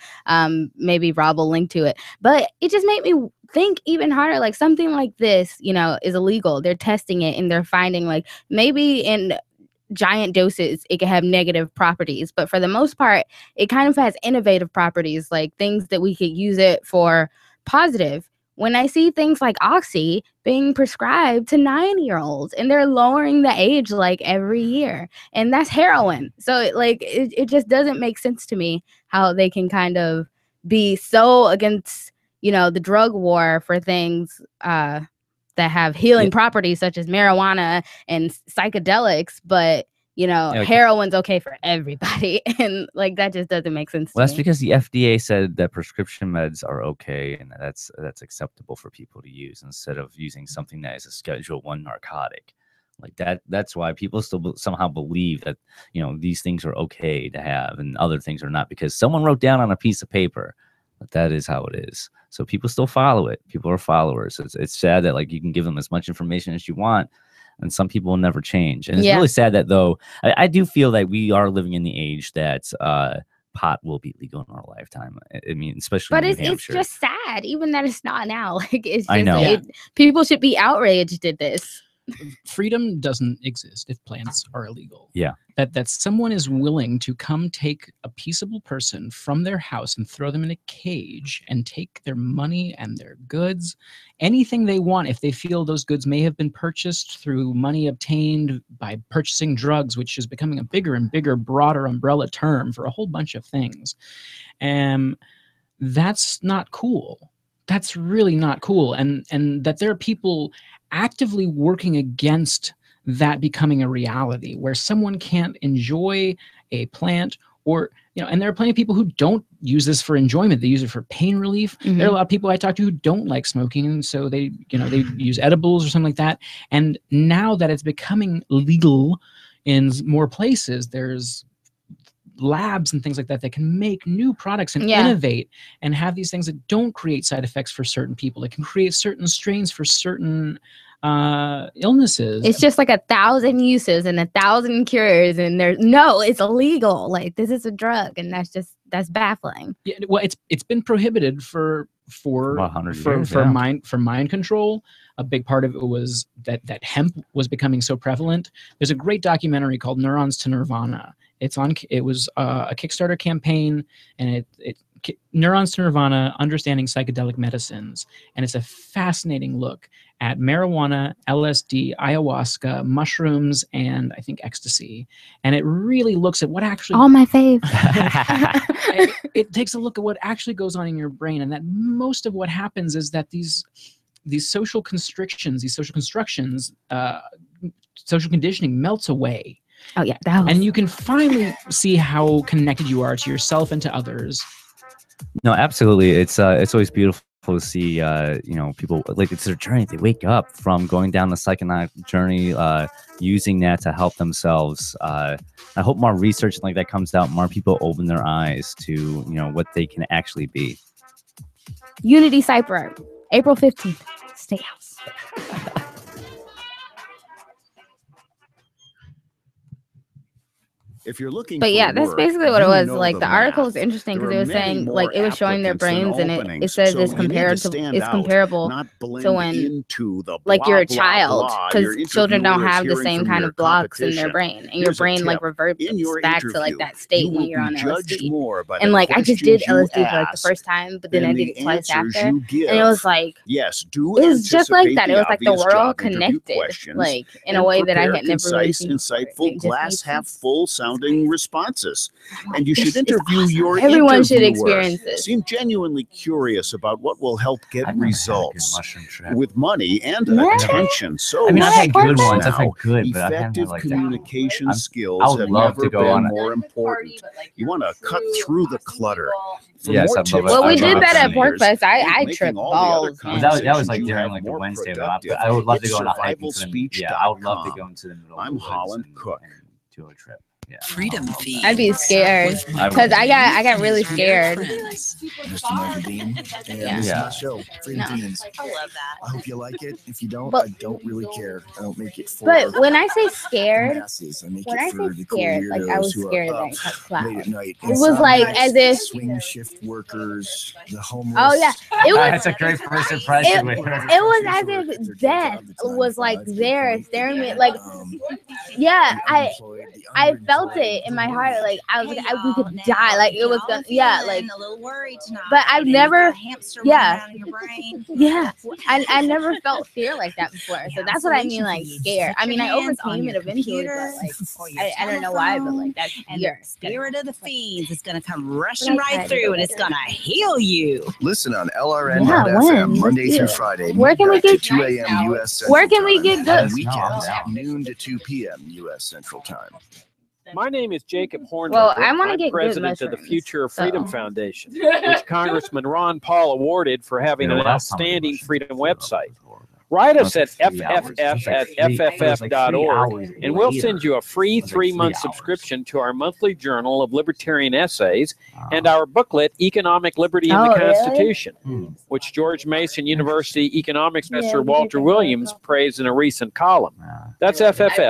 Maybe Rob will link to it. But it just made me think even harder. Something like this, is illegal. They're testing it and they're finding maybe in giant doses it can have negative properties, but for the most part it kind of has innovative properties, things that we could use it for positive. When I see things like Oxy being prescribed to 9-year-olds and they're lowering the age every year, and that's heroin, so it just doesn't make sense to me how they can kind of be so against the drug war for things that have healing properties such as marijuana and psychedelics, but you know, Yeah, like- heroin's okay for everybody, and like that just doesn't make sense. Well, to that's me. because the FDA said that prescription meds are okay, and that's acceptable for people to use instead of using something that is a Schedule I narcotic. Like that. That's why people still somehow believe that, you know, these things are okay to have and other things are not, because someone wrote down on a piece of paper that that is how it is. So people still follow it. People are followers. It's sad that like you can give them as much information as you want, and some people will never change. And it's really sad that, though, I do feel that we are living in the age that pot will be legal in our lifetime. I mean, especially But in it's New Hampshire. just sad, even that it's not now. Like it's just, I know. People should be outraged at this. Freedom doesn't exist if plants are illegal. Yeah. That someone is willing to come take a peaceable person from their house and throw them in a cage and take their money and their goods, anything they want, if they feel those goods may have been purchased through money obtained by purchasing drugs, which is becoming a bigger and bigger, broader umbrella term for a whole bunch of things. That's not cool. That's really not cool. And that there are people actively working against that becoming a reality, where someone can't enjoy a plant, or, you know, and there are plenty of people who don't use this for enjoyment. They use it for pain relief. Mm-hmm. There are a lot of people I talk to who don't like smoking, and so they use edibles or something like that. And now that it's becoming legal in more places, there's labs and things like that that can make new products and innovate and have these things that don't create side effects for certain people. It can create certain strains for certain illnesses. It's just like 1,000 uses and 1,000 cures, and it's illegal. Like this is a drug, and that's baffling. Yeah, well, it's been prohibited for mind control. A big part of it was that hemp was becoming so prevalent. There's a great documentary called Neurons to Nirvana. It was a Kickstarter campaign, and Neurons to Nirvana, Understanding Psychedelic Medicines. And it's a fascinating look at marijuana, LSD, ayahuasca, mushrooms, and I think ecstasy. And it really looks at what actually... All my faves. It takes a look at what actually goes on in your brain, and that most of what happens is that these social constrictions, these social constructions, social conditioning melts away. Oh yeah, and you can finally see how connected you are to yourself and to others. No, absolutely. It's always beautiful to see people, like, it's their journey. They wake up from going down the psychedelic journey, using that to help themselves. I hope more research like that comes out, more people open their eyes to what they can actually be. Unity Cypher, April 15th, State House. If you're looking but for yeah, that's work, basically what it you was. know Like the article is interesting because it was saying, like, it was showing their brains, and it says it's comparable to when like you're a child, because children don't have the same kind of blocks in their brain, and your brain like reverts back to like that state when you're on LSD. And like I just did LSD for like the first time, but then I did it twice after, and it was like, it was just like that. It was like the world connected, like in a way that I had never really seen. Insightful, glass half full sounding responses, and you should interview your everyone should interviewer. experience this. Seem genuinely curious about what will help get results with money and attention. So I mean, I've had good ones. I've had now, good, but I've had effective like communication skills I would have love never to go been on more important. You want to cut through the clutter. For Yes, more I'd love tips it. Well, we on did that at entrepreneurs, Porcfest. I making tripped all the other balls. Well, that was like conversations during you like the have Wednesday, more but I would love to productive. go on a hike It's into the, yeah, I would love to survivalspeech.com. go into the middle of I'm the woods Holland and Cook. do a trip. Yeah. Freedom feed. I'd be scared because I got really scared. Mr. Michael Dean. Yeah. This is my show, Freedom No. Feedings. I love that. I hope you like it. If you don't, But- I don't really care. I don't make it for But when I say the scared, masses. I make when it I for say the cool scared, like I was weirdos who scared are that up I got late cloud. at night. It was like as if, swing shift workers, the homeless. oh yeah, it was. That's a great first impression. It was as if death was like there staring me, like, yeah, I felt it in my heart, like I was like, we could die, like it was gonna, yeah, like, a little worried tonight. but I've and never, you've got a hamster running yeah, around in your brain. yeah, I never felt fear like that before, so that's what I mean, like scared. I mean, I overcame it eventually, but like I don't know why, but like that's And fear. the spirit of the fiends is going to come rushing right through, and it's going to heal you. Listen on Yeah, LRN.FM when? Monday Let's through do it. Friday. Where can we midnight get- to 2 a.m. U.S. Central Where can we Time, get and good- weekends noon to 2 p.m. U.S. Central Time. My name is Jacob Hornberger. Well, I want to I'm get good president of the mushrooms, Future of Freedom so. Foundation, which Congressman Ron Paul awarded for having an outstanding freedom website. Write us at fff@fff.org, and we'll send you a free 3-month subscription to our monthly journal of libertarian essays and our booklet, Economic Liberty in the Constitution, which George Mason University economics professor Walter Williams praised in a recent column. That's fff@fff.org.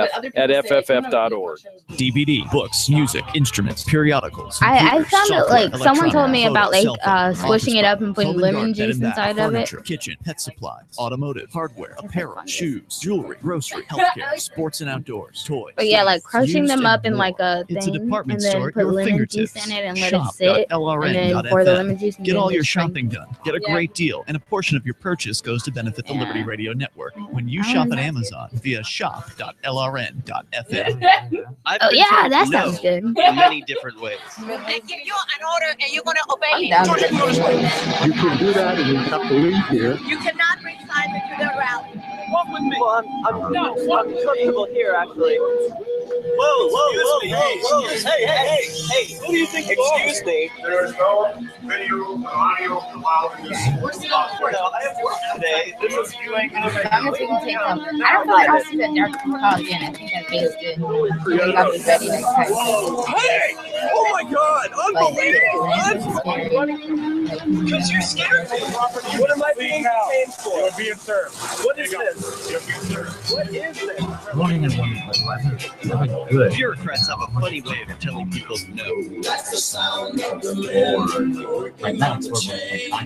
DVD, books, music, instruments, periodicals. I found it like someone told me about like photos, squishing it up and putting home lemon garden, bed juice and bath, inside of it. furniture, kitchen, pet supplies, automotive, hardware, apparel, shoes, jewelry, grocery, healthcare, sports and outdoors, toys. But yeah, like crushing used them and up in more. like a It's thing a department and then store at put your lemon fingertips. juice in it and let it sit and then Shop.lrn.fm. pour the lemon juice and Get then all your just drink. shopping done. Get a great deal, and a portion of your purchase goes to benefit the Liberty Radio Network when you shop at Amazon via shop.lrn.fm. Oh yeah, that sounds good. In many different ways. They give you an order and you're going to obey it. down with it. You can do that and you have to leave here. You cannot resign to the rally. Walk with me. Well, I'm comfortable here, actually. Whoa, hey, who do you think you are? Excuse me. There is no video or audio allowed in this. No, I have work today. This is you ain't gonna make I'm just gonna take them. I don't feel like I'll see that dark collagen. I think that tastes good. You gotta be ready next time. Hey! Oh my God! Unbelievable! Because you're scared. What am I being detained for? You're being served. What is this? You're being served. What is this? Good. Bureaucrats have a funny way of telling people no. That's the sound of the Lord.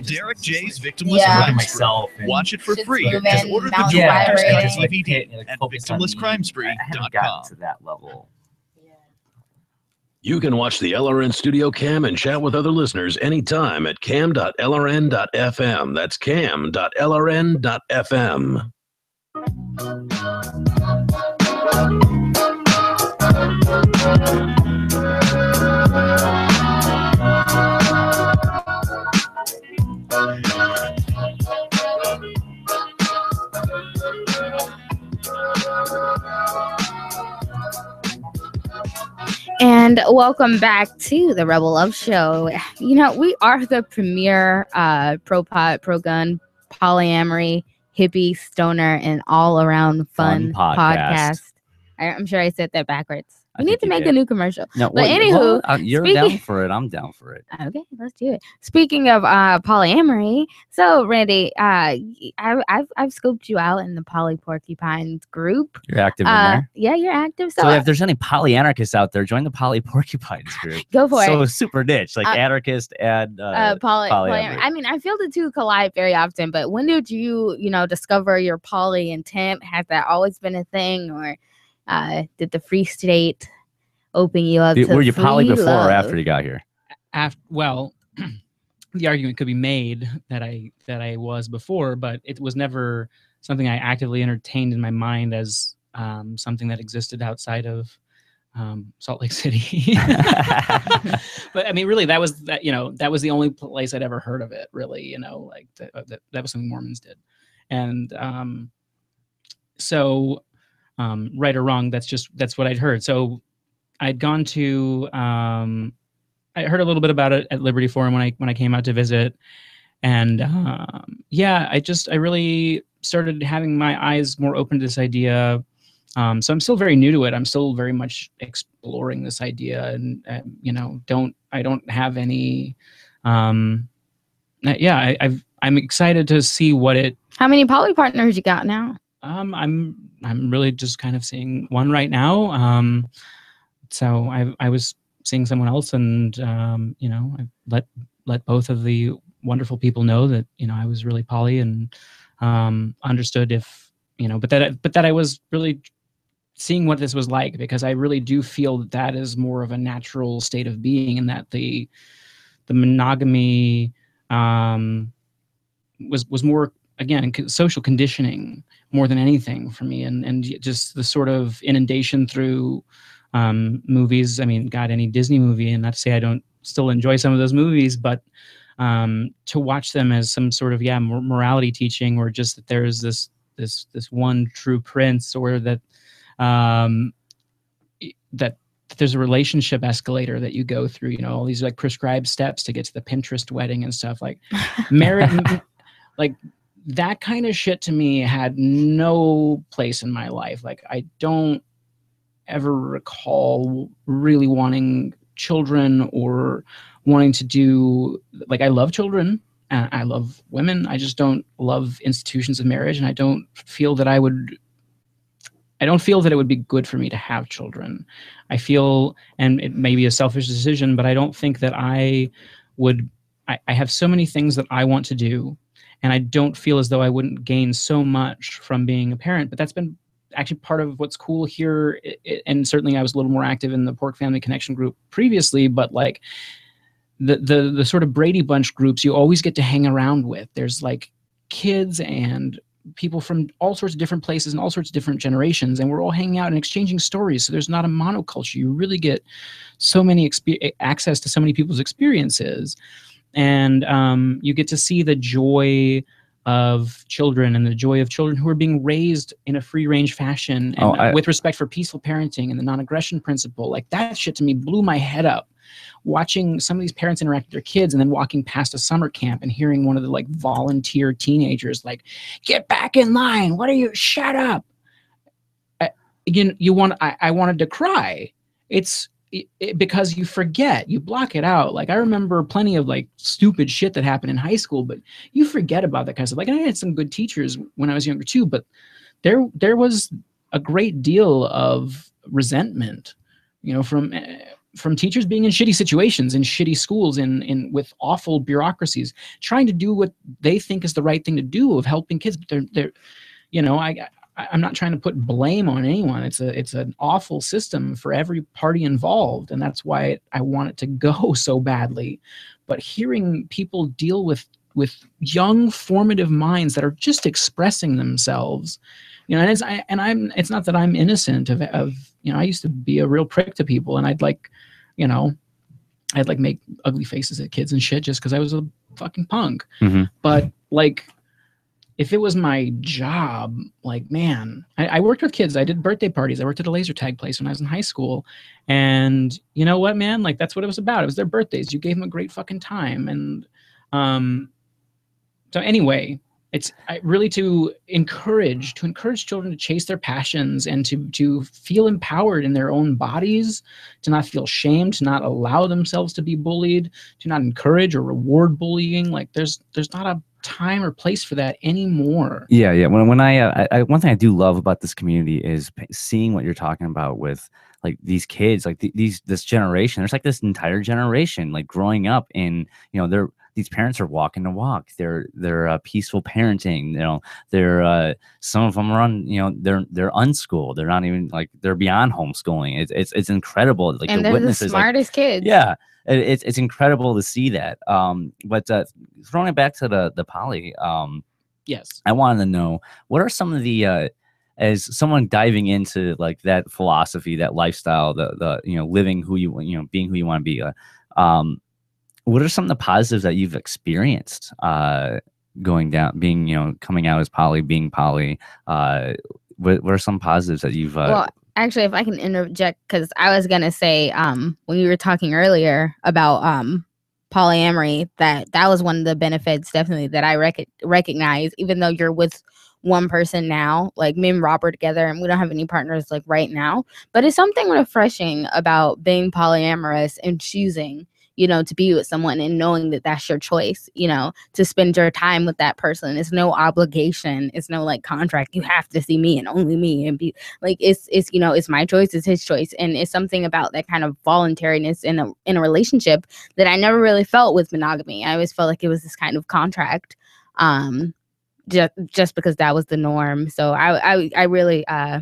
Derek J's Victimless Yeah. Crime myself. Watch it for free. moving, Just order the mountain director's cut virus. DVD at victimlesscrimespree.com. To that level. You can watch the LRN Studio Cam and chat with other listeners anytime at cam.lrn.fm. That's cam.lrn.fm. And welcome back to the Rebel Love Show. You know, we are the premier pro-pot, pro-gun, polyamory, hippie, stoner, and all-around fun podcast. I'm sure I said that backwards. We need to make a new commercial. No, but anywho, you're speaking- down for it. I'm down for it. Okay, let's do it. Speaking of polyamory, so Randy, I've scoped you out in the Poly Porcupines group. You're active in there. Yeah, you're active. So if there's any poly-anarchists out there, join the Poly Porcupines group. Go for so it. super niche, like anarchist and polyamory. I mean, I feel the two collide very often, but when did you discover your poly intent? Has that always been a thing, or did the free state open you up to were you poly free before love? or after you got here? Well, the argument could be made that I was before, but it was never something I actively entertained in my mind as something that existed outside of Salt Lake City. But I mean, really, that was the only place I'd ever heard of it. Really, like that was something Mormons did, and so right or wrong, that's what I'd heard. So I'd gone to I heard a little bit about it at Liberty Forum when I came out to visit, and I really started having my eyes more open to this idea. So I'm still very new to it. I'm still very much exploring this idea, and I don't have any. I'm excited to see what it. How many poly partners you got now? I'm really just kind of seeing one right now. So I was seeing someone else, and I let both of the wonderful people know that I was really poly, and understood if but that I was really seeing what this was like, because I really do feel that is more of a natural state of being, and that the monogamy was more, again, social conditioning more than anything for me, and just the sort of inundation through movies. I mean, God, any Disney movie, and not to say I don't still enjoy some of those movies, but to watch them as some sort of morality teaching, or just that there's this one true prince, or that there's a relationship escalator that you go through, you know, all these like prescribed steps to get to the Pinterest wedding and stuff. Like marriage, like that kind of shit to me had no place in my life. Like I don't ever recall really wanting children or wanting to do, like, I love children and I love women. I just don't love institutions of marriage, and I don't feel that it would be good for me to have children. I feel, and it may be a selfish decision, but I don't think that I have so many things that I want to do, and I don't feel as though I wouldn't gain so much from being a parent. But that's been actually part of what's cool here. And certainly I was a little more active in the Pork Family Connection group previously, but like the sort of Brady Bunch groups you always get to hang around with. There's like kids and people from all sorts of different places and all sorts of different generations, and we're all hanging out and exchanging stories. So there's not a monoculture. You really get so many access to so many people's experiences, and you get to see the joy of children and the joy of children who are being raised in a free range fashion and with respect for peaceful parenting and the non-aggression principle. Like that shit to me blew my head up, watching some of these parents interact with their kids and then walking past a summer camp and hearing one of the like volunteer teenagers like, get back in line. What are you? Shut up. I wanted to cry. It's because you forget, you block it out. Like I remember plenty of like stupid shit that happened in high school, but you forget about that kind of stuff. Like I had some good teachers when I was younger too, but there was a great deal of resentment, you know, from teachers being in shitty situations, in shitty schools, in with awful bureaucracies, trying to do what they think is the right thing to do of helping kids. But they're you know, I'm not trying to put blame on anyone. It's an awful system for every party involved, and that's why I want it to go so badly. But hearing people deal with young formative minds that are just expressing themselves, you know, it's not that I'm innocent of you know, I used to be a real prick to people, and I'd like make ugly faces at kids and shit just because I was a fucking punk. Mm-hmm. But like, if it was my job, like, man, I worked with kids. I did birthday parties. I worked at a laser tag place when I was in high school. And you know what, man? Like, that's what it was about. It was their birthdays. You gave them a great fucking time. And so anyway, it's really to encourage children to chase their passions and to feel empowered in their own bodies, to not feel shamed, to not allow themselves to be bullied, to not encourage or reward bullying. Like there's not a time or place for that anymore. Yeah. When I one thing I do love about this community is seeing what you're talking about with like these kids, like this generation. There's like this entire generation like growing up in, you know, these parents are walking the walk. They're peaceful parenting. You know, they're some of them are on, you know, they're unschooled. They're not even like, they're beyond homeschooling. It's incredible. Like and the they're the witnesses, smartest like, kids. Yeah. It's incredible to see that. But throwing it back to the poly, yes, I wanted to know, what are some of the as someone diving into like that philosophy, that lifestyle, the you know, living who you know, being who you want to be, what are some of the positives that you've experienced going down, being, you know, coming out as poly, being poly? What are some positives that you've well, actually, if I can interject, because I was gonna say when you were talking earlier about polyamory, that was one of the benefits definitely that I recognize, even though you're with one person now. Like me and Rob are together and we don't have any partners like right now, but it's something refreshing about being polyamorous and choosing, you know, to be with someone and knowing that that's your choice, you know, to spend your time with that person. It's no obligation. It's no like contract. You have to see me and only me, and be like, it's, you know, it's my choice. It's his choice. And it's something about that kind of voluntariness in a relationship that I never really felt with monogamy. I always felt like it was this kind of contract, just because that was the norm. So I really saw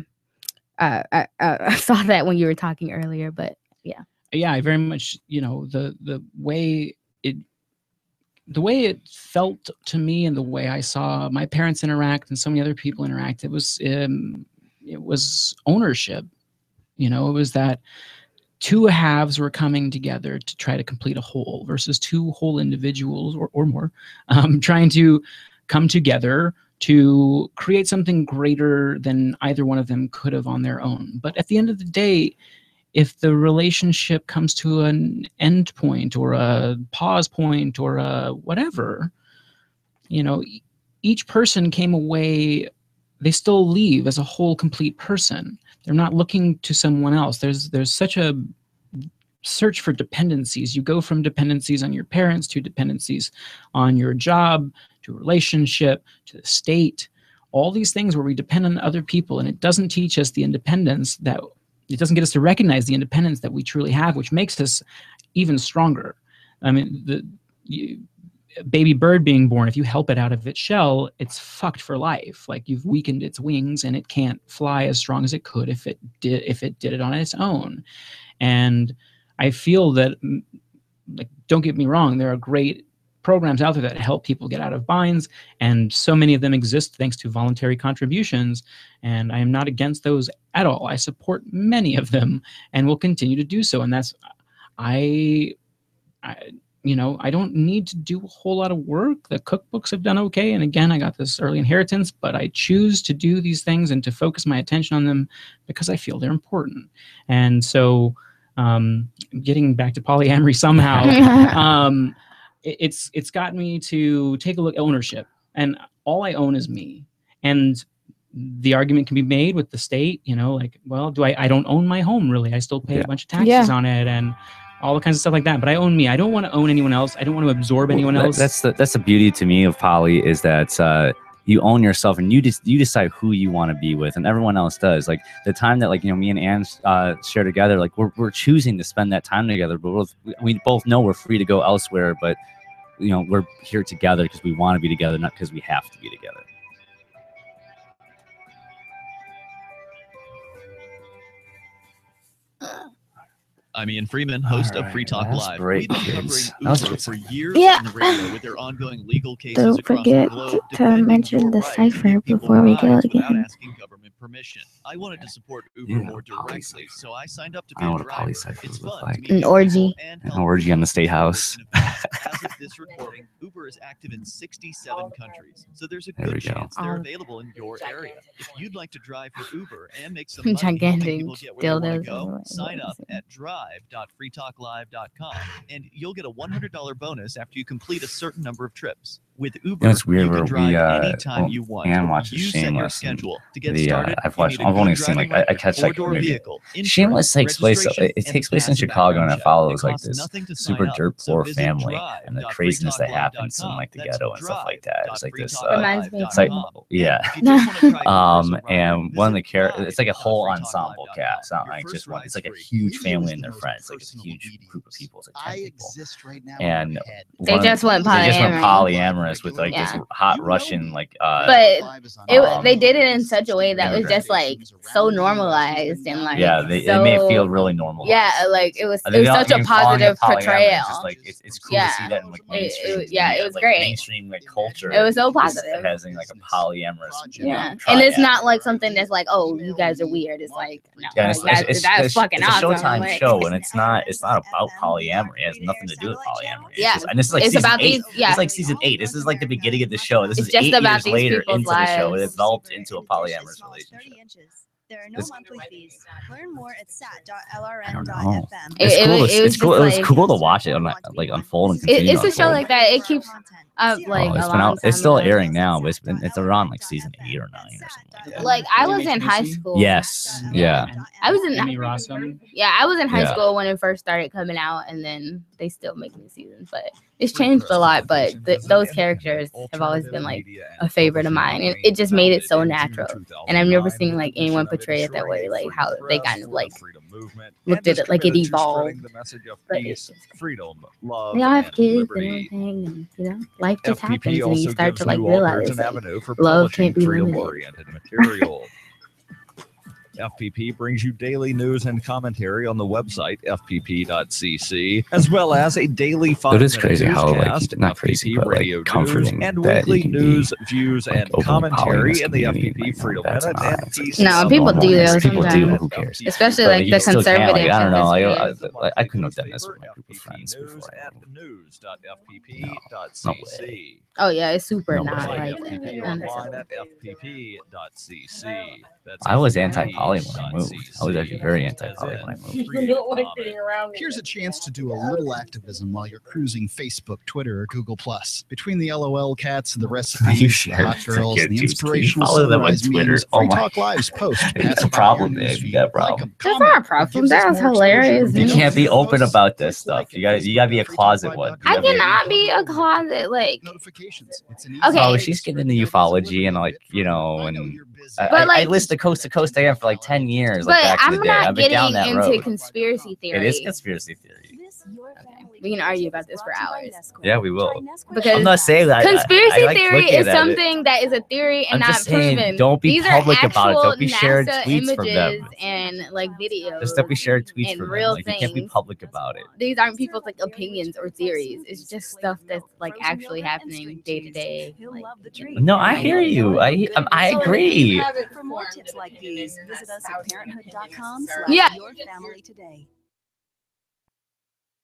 that when you were talking earlier, but yeah. Yeah, I very much, you know, the way it felt to me and the way I saw my parents interact and so many other people interact, it was ownership. You know, it was that two halves were coming together to try to complete a whole versus two whole individuals or more trying to come together to create something greater than either one of them could have on their own. But at the end of the day, if the relationship comes to an end point or a pause point or a whatever, you know, each person came away, they still leave as a whole complete person. They're not looking to someone else. There's such a search for dependencies. You go from dependencies on your parents to dependencies on your job, to a relationship, to the state, all these things where we depend on other people, and it doesn't teach us the independence that, it doesn't get us to recognize the independence that we truly have, which makes us even stronger. I mean, baby bird being born, if you help it out of its shell, it's fucked for life. Like, you've weakened its wings and it can't fly as strong as it could if it did it on its own. And I feel that, like, don't get me wrong, there are great programs out there that help people get out of binds, and so many of them exist thanks to voluntary contributions, and I am not against those at all. I support many of them and will continue to do so. And that's, I don't need to do a whole lot of work. The cookbooks have done okay, and again, I got this early inheritance, but I choose to do these things and to focus my attention on them because I feel they're important. And so, getting back to polyamory somehow, it's gotten me to take a look at ownership, and all I own is me. And the argument can be made with the state, you know, like, well, I don't own my home, really. I still pay a bunch of taxes on it and all the kinds of stuff like that. But I own me. I don't want to own anyone else. I don't want to absorb anyone else. That's the beauty to me of poly, is that you own yourself, and you decide who you want to be with, and everyone else does. Like, the time that, like, you know, me and Ann share together, like, we're choosing to spend that time together, but we both know we're free to go elsewhere, but, you know, we're here together because we want to be together, not because we have to be together. I'm Ian Freeman, host of Free Talk Live. Great, We've been kids. covering Uber for years on the radio with their ongoing legal cases Don't across forget the globe. to mention the cipher before we go again. Asking government permission. I wanted to support Uber more directly, so I signed up to be I a know what a driver. poly cipher It's would look fun like. to meet An orgy. people and An help orgy on the State House. As of this recording, Uber is active in 67 countries, so there's a There we good go. chance they're available in your area. If you'd like to drive for Uber and make some money helping Gigantic people get where they want to dildos. go, sign up at drive.freetalklive.com, and you'll get a $100 bonus after you complete a certain number of trips. With Uber, You know, it's weird you where can drive we anytime you want. Ann watches You set your Shameless. schedule. To get The started, I've you watched. need a I've only good seen, like, driving I catch, like, four-door maybe. vehicle, Shameless takes place. registration, It and takes a place in passing Chicago, and background it check. follows It like costs this nothing to super sign up, dirt so poor visit family and the craziness that happens in, like, the That's ghetto and stuff like that. It's like this. Reminds me of It's like, Home. yeah. And one of the characters, it's like a whole ensemble cast. Not like just one. It's like a huge family and their friends. Like, it's a huge group of people. It's like 10 people. And They just went polyamorous with, like, this hot Russian, like. But they did it in such a way that was just, like, so normalized and, like, they made it feel really normal. Yeah, like it was I think such a positive portrayal. It's just, like, it's cool to see that in, like, mainstream. It was like, great. Mainstream, like, culture. It was so positive. Having, like, a polyamorous. Yeah, and it's not like something that's like, oh, you guys are weird. It's like, no, Yeah, like, that's fucking awesome. It's a Showtime Like, show, and it's not about polyamory. It has nothing to do with polyamory. Yeah, and this is like it's season about 8. these. Yeah, It's like season 8. This is like the beginning of the show. This It's is just 8 about years these later people's into the show. It lives. developed into a polyamorous relationship. There are no monthly fees. Learn more at I don't know. sat.lrn.fm. It's cool. It was cool to watch it like unfold and continue. It's a show like that. It keeps up like it's a been long out. It's time still ago. airing now, but it's around like season 8 or 9 or something like that. Like, I was in high school. Yes. Yeah. I was in Amy Rossum. Yeah, I was in high Yeah. school when it first started coming out, and then they still make new seasons. But it's changed a lot. But those characters have always been like a favorite of mine, and it just made it so natural. And I've never seen like anyone portray it that way, like how they kind of like looked at it like it evolved. But it's just, freedom, love, they all have and kids liberty. and everything, and you know, life just FPP happens, and also you start gives to like new authors realize an like, avenue for love publishing can't be limited. freedom-oriented material. FPP brings you daily news and commentary on the website fpp.cc, as well as a daily 5-minute It is crazy how, like, newscast, not crazy, FPP but, like, radio comforting news, and that you weekly can be, news, views, like, and open commentary polyamorous in the community, FPP like, Freedom that's Minute not- and it's PC. No, people do those People do. sometimes. Who cares? Especially But like you the still can't, conservative. like, I don't know. conservative. I couldn't have done this with my group of friends before. news.fpp.cc. Oh yeah, it's super No not way. like FPP that. online at fpp.cc. That's I was FPP. anti-poly poly when I moved. I was actually very anti-poly when I moved. Here's a chance to do a little activism while you're cruising Facebook, Twitter, or Google+. Between the LOL cats, the recipes, the hot girls, and the inspirational follow them on sunrise Twitter. memes, Oh Free my- Talk Live's post. It's a problem, man. You got a problem. That's not a problem. That was hilarious. You can't be open about this stuff. You gotta be a closet one. I cannot be a closet like. Notifications. Okay. Oh, she's getting into ufology and like and But, I listened to Coast AM for like 10 years. Like, But back in I'm the day. not I've been down getting that into road. conspiracy theory. It is conspiracy theory. We can argue about this for hours. Yeah, we will. Because I'm not saying that. conspiracy I like theory looking is at it. something that is a theory and I'm not just saying, proven. don't be These public are about it. Don't be actual sharing NASA tweets from them. images and like videos. Just don't be sharing tweets and from them. real Like, you can't be things. public about it. These aren't people's like opinions or theories. It's just stuff that's like actually happening day to day. No, I hear you. I agree. For more tips like these, visit us at parenthood.com. Yeah. Your family today.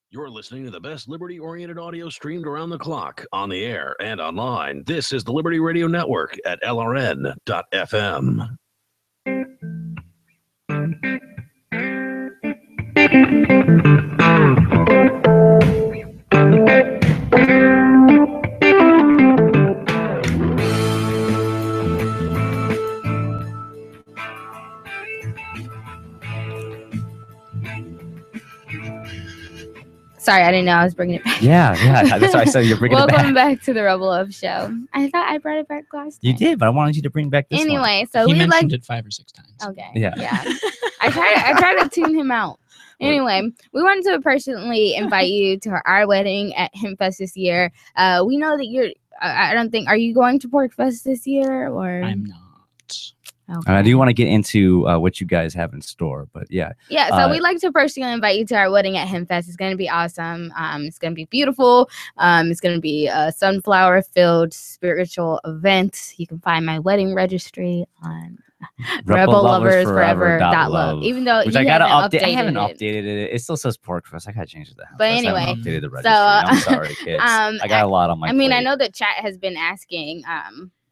You're listening to the best liberty-oriented audio streamed around the clock, on the air and online. This is the Liberty Radio Network at LRN.FM. Sorry, I didn't know I was bringing it back. Yeah. That's why I said you're bringing it back. Welcome back to the Rebel Love Show. I thought I brought it back last time. You did, but I wanted you to bring back this one. Anyway, so He we mentioned like it 5 or 6 times. Okay. Yeah. I try to tune him out. Anyway, we wanted to personally invite you to our wedding at Hempfest this year. We know that you're. I don't think. Are you going to Porcfest this year or? I'm not. Okay. I do want to get into what you guys have in store, but yeah. Yeah, so we'd like to personally invite you to our wedding at Hempfest. It's going to be awesome. It's going to be beautiful. It's going to be a sunflower-filled spiritual event. You can find my wedding registry on rebelloversforever.love. Even though which you I gotta haven't update. I haven't updated updated it. It still says Porcfest. I gotta change it to that. But I haven't anyway, updated the registry. so I'm sorry, kids. I got a lot on my. I mean, I plate. know the chat has been asking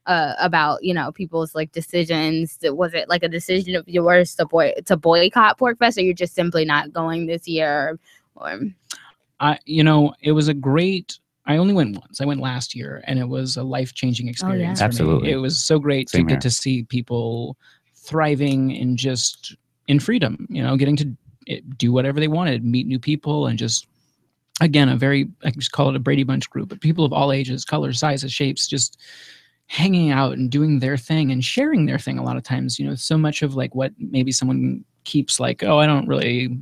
about people's like decisions. Was it like a decision of yours to boycott Porcfest, or you're just simply not going this year? Or it was a great. I only went once. I went last year, and it was a life-changing experience. For Absolutely. me. It was so great Same to get here. to see people thriving in freedom. Getting to do whatever they wanted, meet new people, and just again I just call it a Brady Bunch group, but people of all ages, colors, sizes, shapes, just hanging out and doing their thing and sharing their thing. A lot of times, so much of like what maybe someone keeps like, oh, I don't really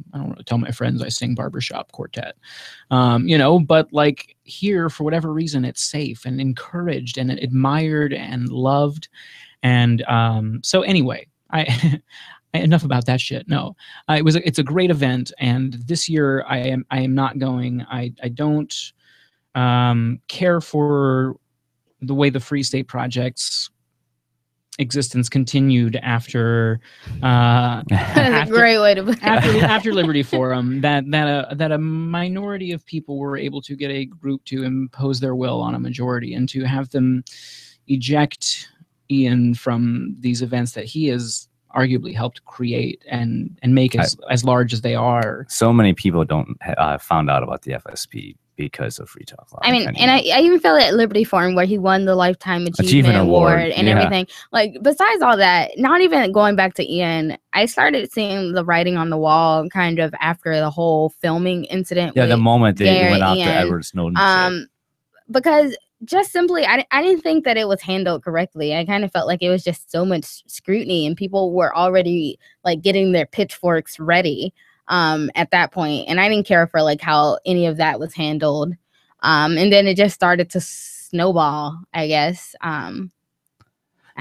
tell my friends I sing barbershop quartet, but like here, for whatever reason, it's safe and encouraged and admired and loved. And so anyway, enough about that shit. No, it's a great event. And this year I am not going. I don't care for the way the Free State Project's existence continued after that's a great way to put it. after Liberty Forum, that a minority of people were able to get a group to impose their will on a majority and to have them eject Ian from these events that he has arguably helped create and make as large as they are. So many people don't found out about the FSP because of Free Talk Live. I mean, and I even felt at Liberty Forum where he won the Lifetime Achievement Award and everything. Like, besides all that, not even going back to Ian, I started seeing the writing on the wall kind of after the whole filming incident. Yeah, the moment they Gary went after Ian, Edward Snowden. Because just simply, I didn't think that it was handled correctly. I kind of felt like it was just so much scrutiny and people were already like getting their pitchforks ready at that point, and I didn't care for like how any of that was handled, and then it just started to snowball, I guess.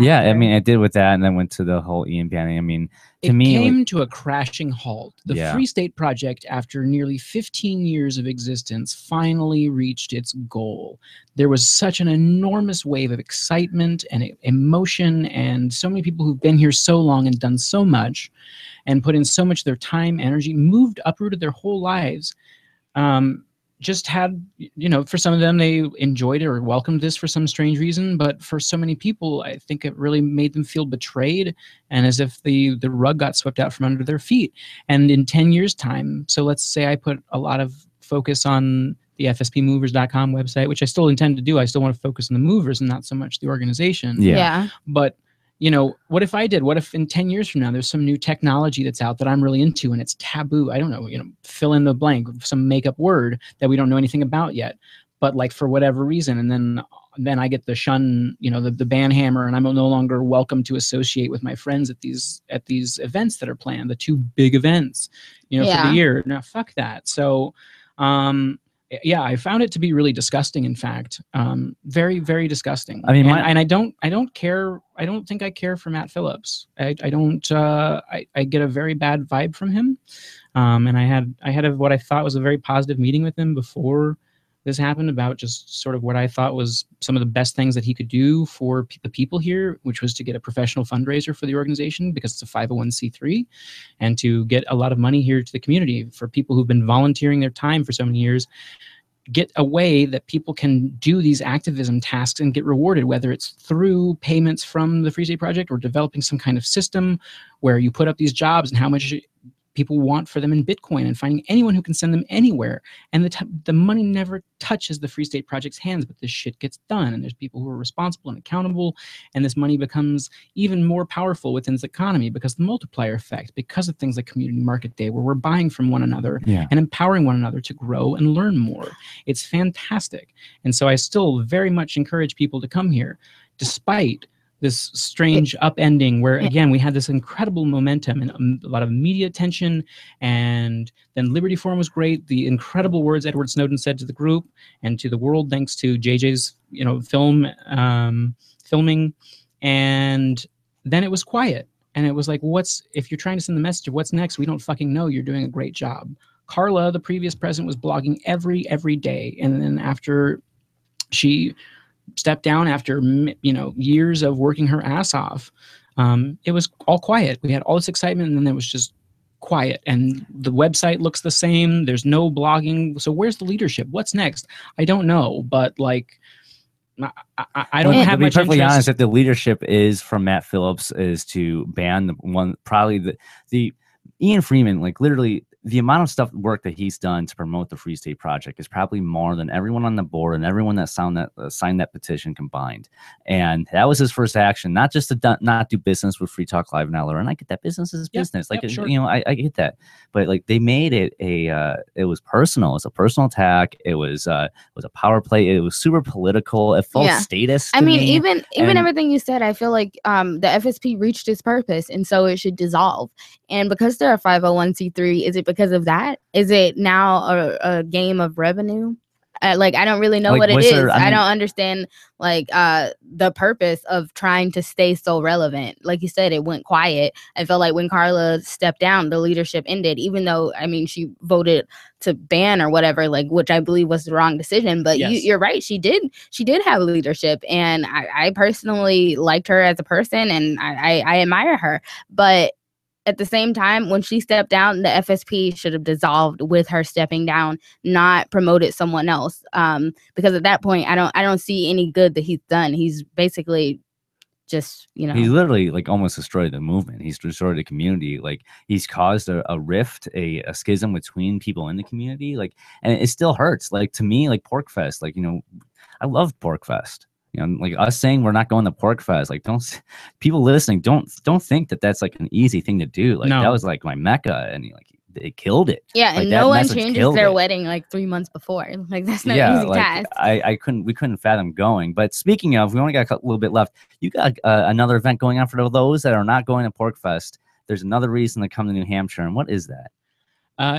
Yeah, I mean, it did with that, and then went to the whole Ian banning. I mean, to me, it came to a crashing halt. The Free State Project, after nearly 15 years of existence, finally reached its goal. There was such an enormous wave of excitement and emotion, and so many people who've been here so long and done so much and put in so much of their time, energy, uprooted their whole lives, just had, you know, for some of them, they enjoyed it or welcomed this for some strange reason. But for so many people, I think it really made them feel betrayed and as if the rug got swept out from under their feet. And in 10 years' time, so let's say I put a lot of focus on the fspmovers.com website, which I still intend to do. I still want to focus on the movers and not so much the organization. Yeah. But you know, what if I did? What if in 10 years from now, there's some new technology that's out that I'm really into and it's taboo? I don't know, you know, fill in the blank, some make-up word that we don't know anything about yet. But like for whatever reason, and then I get the shun, you know, the ban hammer, and I'm no longer welcome to associate with my friends at these events that are planned, the 2 big events, you know, for the year. Now, fuck that. So, yeah, I found it to be really disgusting. In fact, very, very disgusting. I mean, and I don't care. I don't think I care for Matt Phillips. I don't. I get a very bad vibe from him. And I had what I thought was a very positive meeting with him before this happened about just sort of what I thought was some of the best things that he could do for the people here, which was to get a professional fundraiser for the organization because it's a 501c3, and to get a lot of money here to the community for people who've been volunteering their time for so many years, get a way that people can do these activism tasks and get rewarded, whether it's through payments from the Free State Project or developing some kind of system where you put up these jobs and how much people want for them in Bitcoin, and finding anyone who can send them anywhere. And the money never touches the Free State Project's hands, but this shit gets done. And there's people who are responsible and accountable. And this money becomes even more powerful within its economy because the multiplier effect, because of things like Community Market Day, where we're buying from one another and empowering one another to grow and learn more. It's fantastic. And so I still very much encourage people to come here, despite this strange upending where, again, we had this incredible momentum and a lot of media attention, and then Liberty Forum was great. The incredible words Edward Snowden said to the group and to the world, thanks to JJ's, you know, filming, and then it was quiet. And it was like, if you're trying to send the message of what's next, we don't fucking know. You're doing a great job. Carla, the previous president, was blogging every day, and then after she stepped down after, you know, years of working her ass off, it was all quiet. We had all this excitement, and then it was just quiet. And the website looks the same. There's no blogging. So where's the leadership? What's next? I don't know. But like, I don't have much interest. To be perfectly honest, if the leadership is from Matt Phillips is to ban the Ian Freeman, like literally the amount of work that he's done to promote the Free State Project is probably more than everyone on the board and everyone that signed that petition combined. And that was his first action, not just to not do business with Free Talk Live and LRN. I get that business is business. Sure. You know, I get that. But like they made it it was personal. It's a personal attack. It was a power play. It was super political. It felt statist. I mean, even everything you said, I feel like the FSP reached its purpose, and so it should dissolve. And because they're a 501c3, is it because of that? Is it now a game of revenue? Like, I don't really know what it is. I don't understand, like, the purpose of trying to stay so relevant. Like you said, it went quiet. I felt like when Carla stepped down, the leadership ended, even though, I mean, she voted to ban or whatever, like, which I believe was the wrong decision. But you're right. She did have leadership. And I personally liked her as a person, and I admire her. But at the same time, when she stepped down, the FSP should have dissolved with her stepping down, not promoted someone else. Because at that point, I don't see any good that he's done. He's basically just, you know, he literally like almost destroyed the movement. He's destroyed the community. Like he's caused a rift, a schism between people in the community. Like, and it still hurts. Like to me, like Porcfest. Like, you know, I loved Porcfest. You know, like us saying we're not going to Porcfest, like people listening, don't think that that's like an easy thing to do. Like that was like my mecca, and like they killed it. Yeah, like, and no one changes their wedding like 3 months before. Like that's no easy task. We couldn't fathom going. But speaking of, we only got a little bit left. You got another event going on for those that are not going to Porcfest. There's another reason to come to New Hampshire, and what is that?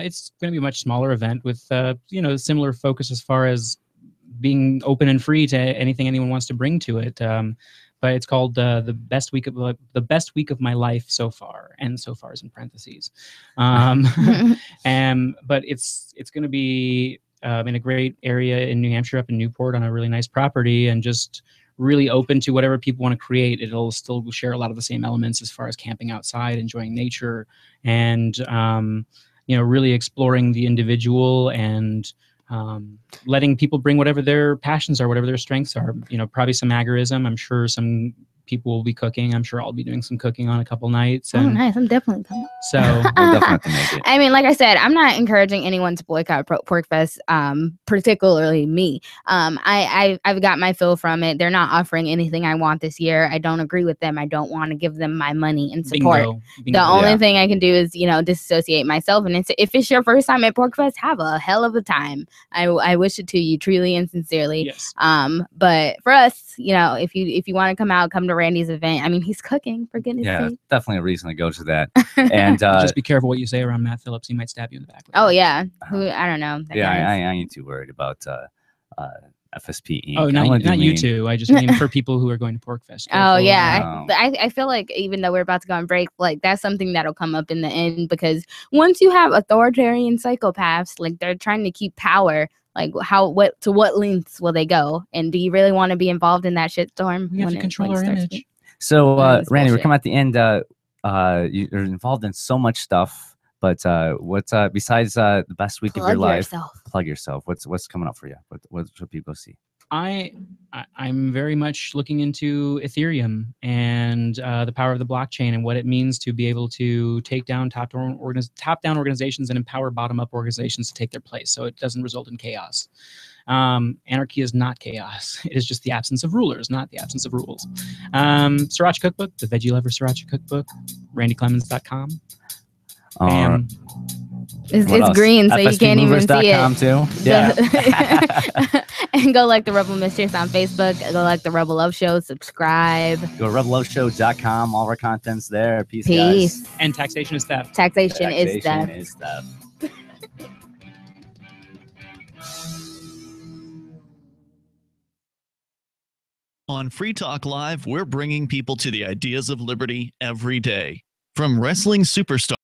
It's going to be a much smaller event with you know, similar focus as far as being open and free to anything anyone wants to bring to it, but it's called the best week of my life so far, and so far is in parentheses. But it's going to be in a great area in New Hampshire, up in Newport, on a really nice property, and just really open to whatever people want to create. It'll still share a lot of the same elements as far as camping outside, enjoying nature, and you know, really exploring the individual and letting people bring whatever their passions are, whatever their strengths are. You know, probably some agorism. I'm sure some people will be cooking. I'm sure I'll be doing some cooking on a couple nights. And nice. I'm definitely coming. So we'll definitely have to make it. I mean, like I said, I'm not encouraging anyone to boycott Porcfest, particularly me. I've got my fill from it. They're not offering anything I want this year. I don't agree with them. I don't want to give them my money and support. Bingo. The only thing I can do is, you know, disassociate myself. And if it's your first time at Porcfest, have a hell of a time. I wish it to you truly and sincerely. Yes. But for us, you know, if you want to come out, come to Randy's event. I mean, he's cooking, for goodness sake. Definitely a reason to go to that. And just be careful what you say around Matt Phillips. He might stab you in the back. Oh yeah, I don't know. I ain't too worried about FSP Inc. Oh, not you two. I just mean for people who are going to Porcfest. Oh yeah, I feel like even though we're about to go on break, like that's something that'll come up in the end, because once you have authoritarian psychopaths, like they're trying to keep power. Like to what lengths will they go? And do you really want to be involved in that shitstorm? We have to control our image. So, Randy, we're coming at the end. You're involved in so much stuff, but what's besides the best week of your life? Plug yourself. What's coming up for you? What should people see? I'm very much looking into Ethereum and the power of the blockchain and what it means to be able to take down top-down organizations and empower bottom-up organizations to take their place, so it doesn't result in chaos. Anarchy is not chaos. It is just the absence of rulers, not the absence of rules. Sriracha Cookbook, the Veggie Lover Sriracha Cookbook, randyclemens.com. It's green, so you can't even see it. Too. Yeah. And go like the Rebel Mistress on Facebook. Go like the Rebel Love Show. Subscribe. Go to rebelloveshow.com. All of our content's there. Peace. Guys. And taxation is theft. Taxation is theft. On Free Talk Live, we're bringing people to the ideas of liberty every day. From wrestling superstars